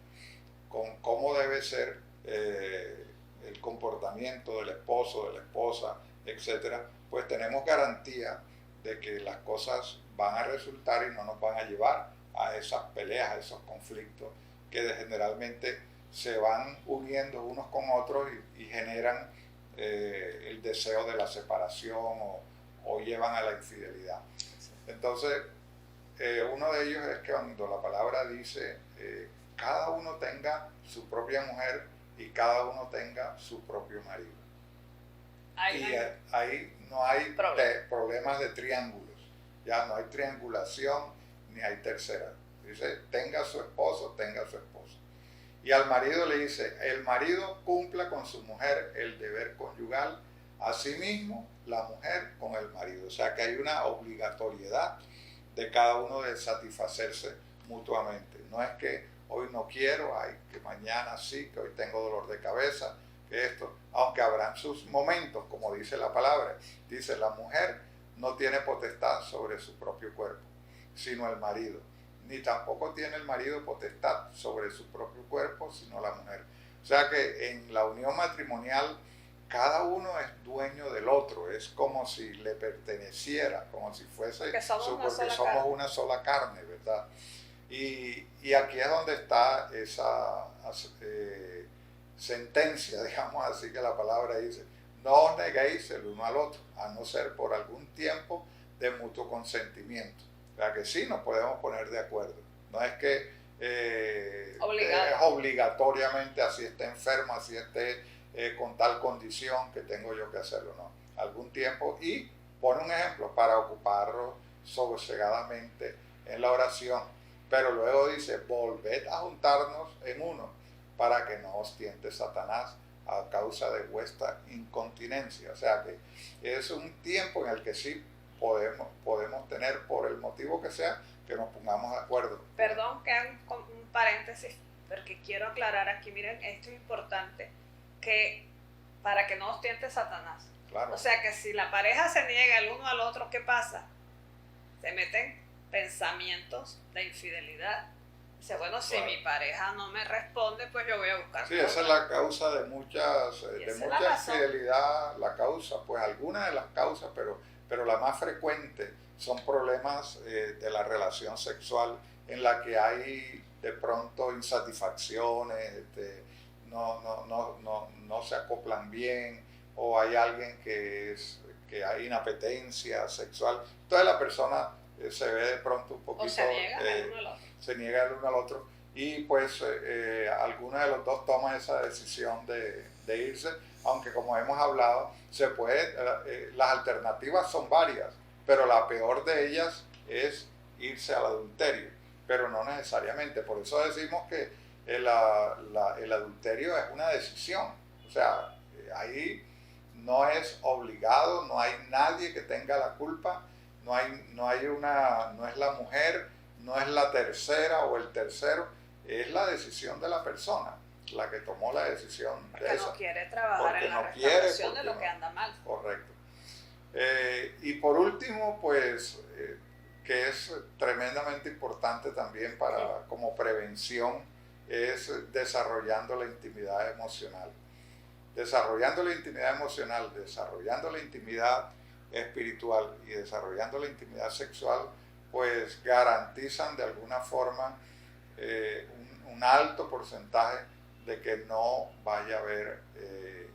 [SPEAKER 1] cómo debe ser el comportamiento del esposo, de la esposa, etc., pues tenemos garantía de que las cosas van a resultar y no nos van a llevar a esas peleas, a esos conflictos que generalmente se van uniendo unos con otros y generan el deseo de la separación o llevan a la infidelidad. Entonces, uno de ellos es que cuando la palabra dice cada uno tenga su propia mujer y cada uno tenga su propio marido. Ahí no hay problemas de triángulos, ya no hay triangulación ni hay tercera. Dice, tenga su esposo, tenga su esposa. Y al marido le dice, el marido cumpla con su mujer el deber conyugal, asimismo la mujer con el marido. O sea que hay una obligatoriedad de cada uno de satisfacerse mutuamente. No es que hoy no quiero, ay, que mañana sí, que hoy tengo dolor de cabeza, que esto, aunque habrán sus momentos, como dice la palabra. Dice, la mujer no tiene potestad sobre su propio cuerpo, sino el marido. Ni tampoco tiene el marido potestad sobre su propio cuerpo, sino la mujer. O sea que en la unión matrimonial cada uno es dueño del otro, es como si le perteneciera, como si fuese, porque somos una sola carne, ¿verdad? Y aquí es donde está esa sentencia, digamos así, que la palabra dice, no os neguéis el uno al otro, a no ser por algún tiempo de mutuo consentimiento. O sea que sí nos podemos poner de acuerdo. No es que es obligatoriamente así esté enfermo, así esté con tal condición que tengo yo que hacerlo, no. Algún tiempo, y pone un ejemplo para ocuparlo sosegadamente en la oración. Pero luego dice, volved a juntarnos en uno para que no os tiente Satanás a causa de vuestra incontinencia. O sea que es un tiempo en el que sí podemos tener, por el motivo que sea, que nos pongamos de acuerdo.
[SPEAKER 2] Perdón que haga un paréntesis, porque quiero aclarar aquí, miren, esto es importante, que para que no os tiente Satanás.
[SPEAKER 1] Claro.
[SPEAKER 2] O sea que si la pareja se niega el uno al otro, ¿qué pasa? Se meten pensamientos de infidelidad. Dice, bueno, si mi pareja no me responde, pues yo voy a buscar.
[SPEAKER 1] Sí, esa es la causa de mucha infidelidad, la causa, pues algunas de las causas, pero la más frecuente son problemas de la relación sexual en la que hay de pronto insatisfacciones, no se acoplan bien, o hay alguien que hay inapetencia sexual. Entonces la persona se ve de pronto un poquito...
[SPEAKER 2] O se niega el uno al otro.
[SPEAKER 1] se niega el uno al otro y pues alguno de los dos toma esa decisión de irse, aunque como hemos hablado, se puede, las alternativas son varias, pero la peor de ellas es irse al adulterio, pero no necesariamente. Por eso decimos que el adulterio es una decisión, o sea, ahí no es obligado, no hay nadie que tenga la culpa, no es la mujer, no es la tercera o el tercero, es la decisión de la persona, la que tomó la decisión
[SPEAKER 2] porque
[SPEAKER 1] de esa.
[SPEAKER 2] No quiere trabajar
[SPEAKER 1] porque
[SPEAKER 2] en la
[SPEAKER 1] no
[SPEAKER 2] restauración
[SPEAKER 1] quiere,
[SPEAKER 2] de lo que anda mal.
[SPEAKER 1] Correcto. Y por último, pues, que es tremendamente importante también como prevención, es desarrollando la intimidad emocional. Desarrollando la intimidad emocional, desarrollando la intimidad espiritual y desarrollando la intimidad sexual, pues garantizan de alguna forma un alto porcentaje de que no vaya a haber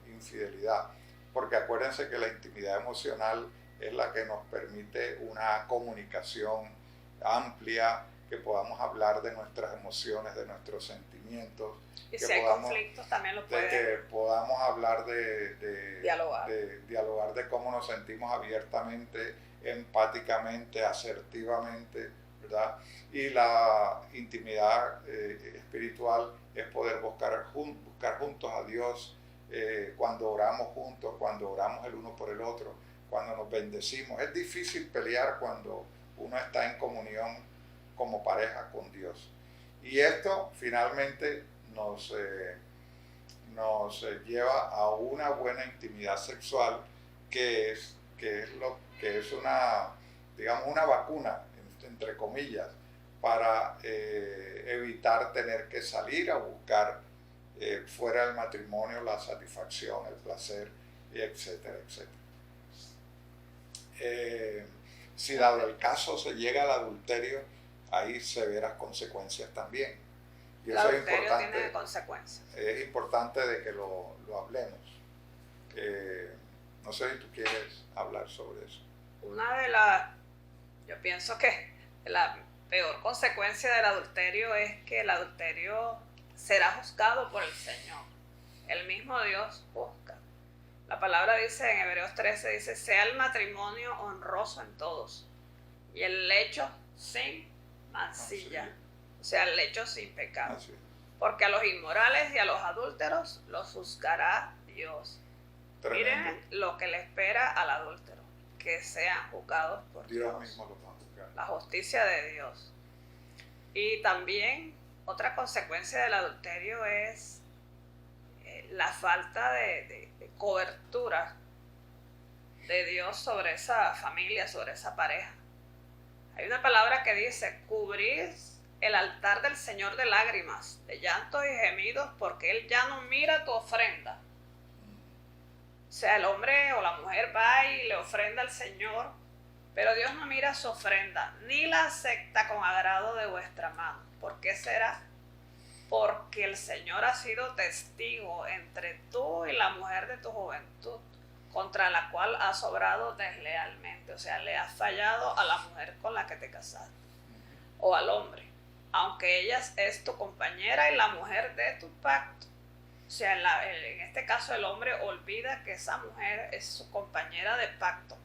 [SPEAKER 1] infidelidad. Porque acuérdense que la intimidad emocional es la que nos permite una comunicación amplia, que podamos hablar de nuestras emociones, de nuestros sentimientos.
[SPEAKER 2] Y si hay conflictos también lo pueden.
[SPEAKER 1] Que podamos hablar de
[SPEAKER 2] dialogar
[SPEAKER 1] de cómo nos sentimos abiertamente, empáticamente, asertivamente, ¿verdad? Y la intimidad espiritual es poder buscar juntos a Dios cuando oramos juntos, cuando oramos el uno por el otro, cuando nos bendecimos. Es difícil pelear cuando uno está en comunión como pareja con Dios. Y esto finalmente nos lleva a una buena intimidad sexual, que es una, digamos, una vacuna, entre comillas, para evitar tener que salir a buscar fuera del matrimonio la satisfacción, el placer, y etcétera, etcétera. Si dado el caso se llega al adulterio, hay severas consecuencias también. Y
[SPEAKER 2] el
[SPEAKER 1] eso
[SPEAKER 2] adulterio tiene consecuencias.
[SPEAKER 1] Es importante de que lo hablemos. No sé si tú quieres hablar sobre eso.
[SPEAKER 2] Yo pienso que la peor consecuencia del adulterio es que el adulterio será juzgado por el Señor. El mismo Dios juzga. La palabra dice en Hebreos 13, dice, sea el matrimonio honroso en todos y el lecho sin mancilla. O sea, el lecho sin pecado. Porque a los inmorales y a los adúlteros los juzgará Dios.
[SPEAKER 1] Tremendo.
[SPEAKER 2] Miren lo que le espera al adúltero, que sean juzgados por
[SPEAKER 1] Dios mismo lo va a juzgar.
[SPEAKER 2] La justicia de Dios. Y también otra consecuencia del adulterio es la falta de cobertura de Dios sobre esa familia, sobre esa pareja. Hay una palabra que dice, cubrir el altar del Señor de lágrimas, de llantos y gemidos, porque Él ya no mira tu ofrenda. O sea, el hombre o la mujer va y le ofrenda al Señor, pero Dios no mira su ofrenda, ni la acepta con agrado de vuestra mano. ¿Por qué será? Porque el Señor ha sido testigo entre tú y la mujer de tu juventud, contra la cual has obrado deslealmente. O sea, le has fallado a la mujer con la que te casaste, o al hombre, aunque ella es tu compañera y la mujer de tu pacto. O sea, en este caso el hombre olvida que esa mujer es su compañera de pacto,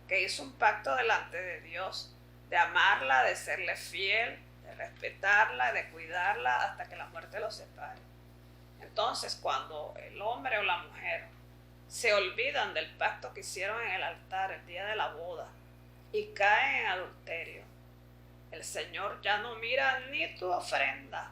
[SPEAKER 2] que hizo un pacto delante de Dios, de amarla, de serle fiel, de respetarla, de cuidarla hasta que la muerte los separe. Entonces, cuando el hombre o la mujer se olvidan del pacto que hicieron en el altar el día de la boda y caen en adulterio, el Señor ya no mira ni tu ofrenda.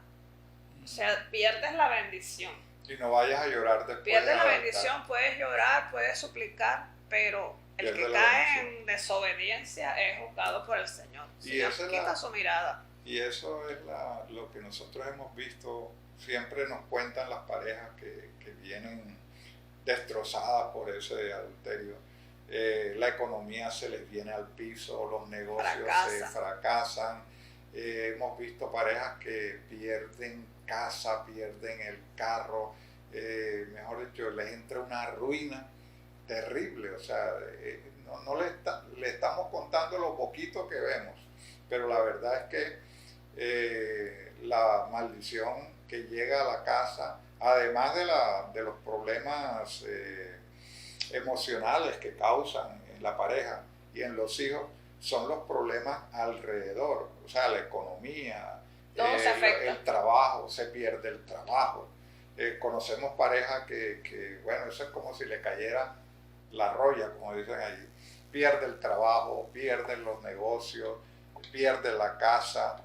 [SPEAKER 2] O sea, pierdes la bendición.
[SPEAKER 1] Y no vayas a llorar después.
[SPEAKER 2] Pierdes la bendición, puedes llorar, puedes suplicar, pero el que cae en desobediencia es juzgado por el Señor. Y eso quita su mirada.
[SPEAKER 1] Y eso es lo que nosotros hemos visto. Siempre nos cuentan las parejas que vienen destrozadas por ese adulterio. La economía se les viene al piso, los negocios se fracasan. Hemos visto parejas que pierden casa, pierden el carro, mejor dicho, les entra una ruina terrible. O sea, no le estamos contando lo poquito que vemos, pero la verdad es que la maldición que llega a la casa, además de los problemas emocionales que causan en la pareja y en los hijos, son los problemas alrededor, o sea, la economía, el trabajo, se pierde el trabajo. Conocemos parejas que, bueno, eso es como si le cayera la roya, como dicen allí. Pierde el trabajo, pierden los negocios, pierde la casa.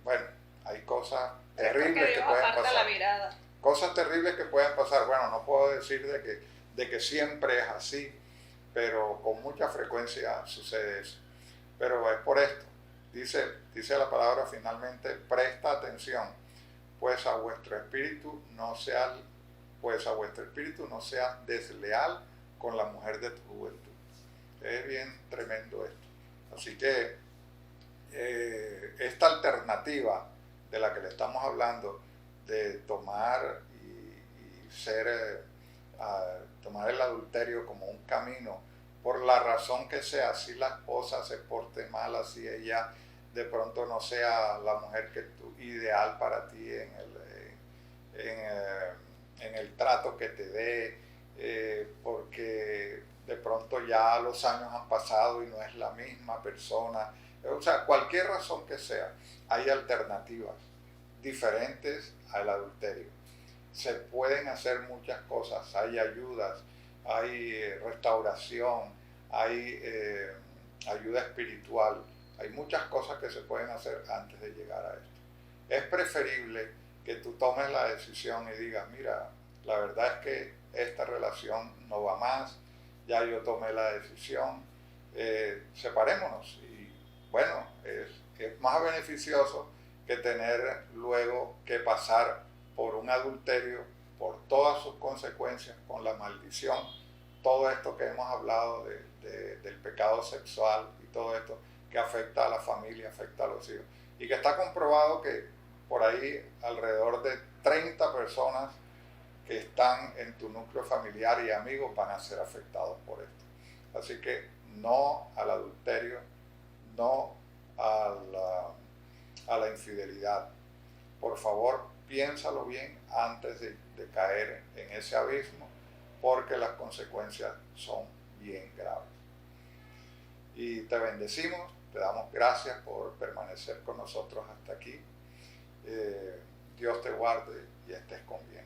[SPEAKER 1] Bueno, hay cosas terribles que pueden pasar.
[SPEAKER 2] La mirada.
[SPEAKER 1] Cosas terribles que pueden pasar. Bueno, no puedo decir de que siempre es así, pero con mucha frecuencia sucede eso. Pero es por esto. Dice la palabra finalmente, presta atención, pues a vuestro espíritu no sea desleal con la mujer de tu juventud. Es bien tremendo esto. Así que esta alternativa de la que le estamos hablando, de tomar tomar el adulterio como un camino, por la razón que sea, si la esposa se porte mal, si ella de pronto no sea la mujer ideal para ti en el trato que te dé, porque de pronto ya los años han pasado y no es la misma persona. O sea, cualquier razón que sea, hay alternativas diferentes al adulterio. Se pueden hacer muchas cosas, hay ayudas, hay restauración, hay ayuda espiritual, hay muchas cosas que se pueden hacer antes de llegar a esto. Es preferible que tú tomes la decisión y digas, mira, la verdad es que esta relación no va más, ya yo tomé la decisión, separémonos. Y bueno, es más beneficioso que tener luego que pasar por un adulterio, por todas sus consecuencias, con la maldición, todo esto que hemos hablado del pecado sexual y todo esto que afecta a la familia, afecta a los hijos. Y que está comprobado que por ahí alrededor de 30 personas que están en tu núcleo familiar y amigos van a ser afectados por esto. Así que no al adulterio, no a la infidelidad. Por favor, piénsalo bien antes de caer en ese abismo, porque las consecuencias son bien graves. Y te bendecimos, te damos gracias por permanecer con nosotros hasta aquí. Dios te guarde y estés con bien.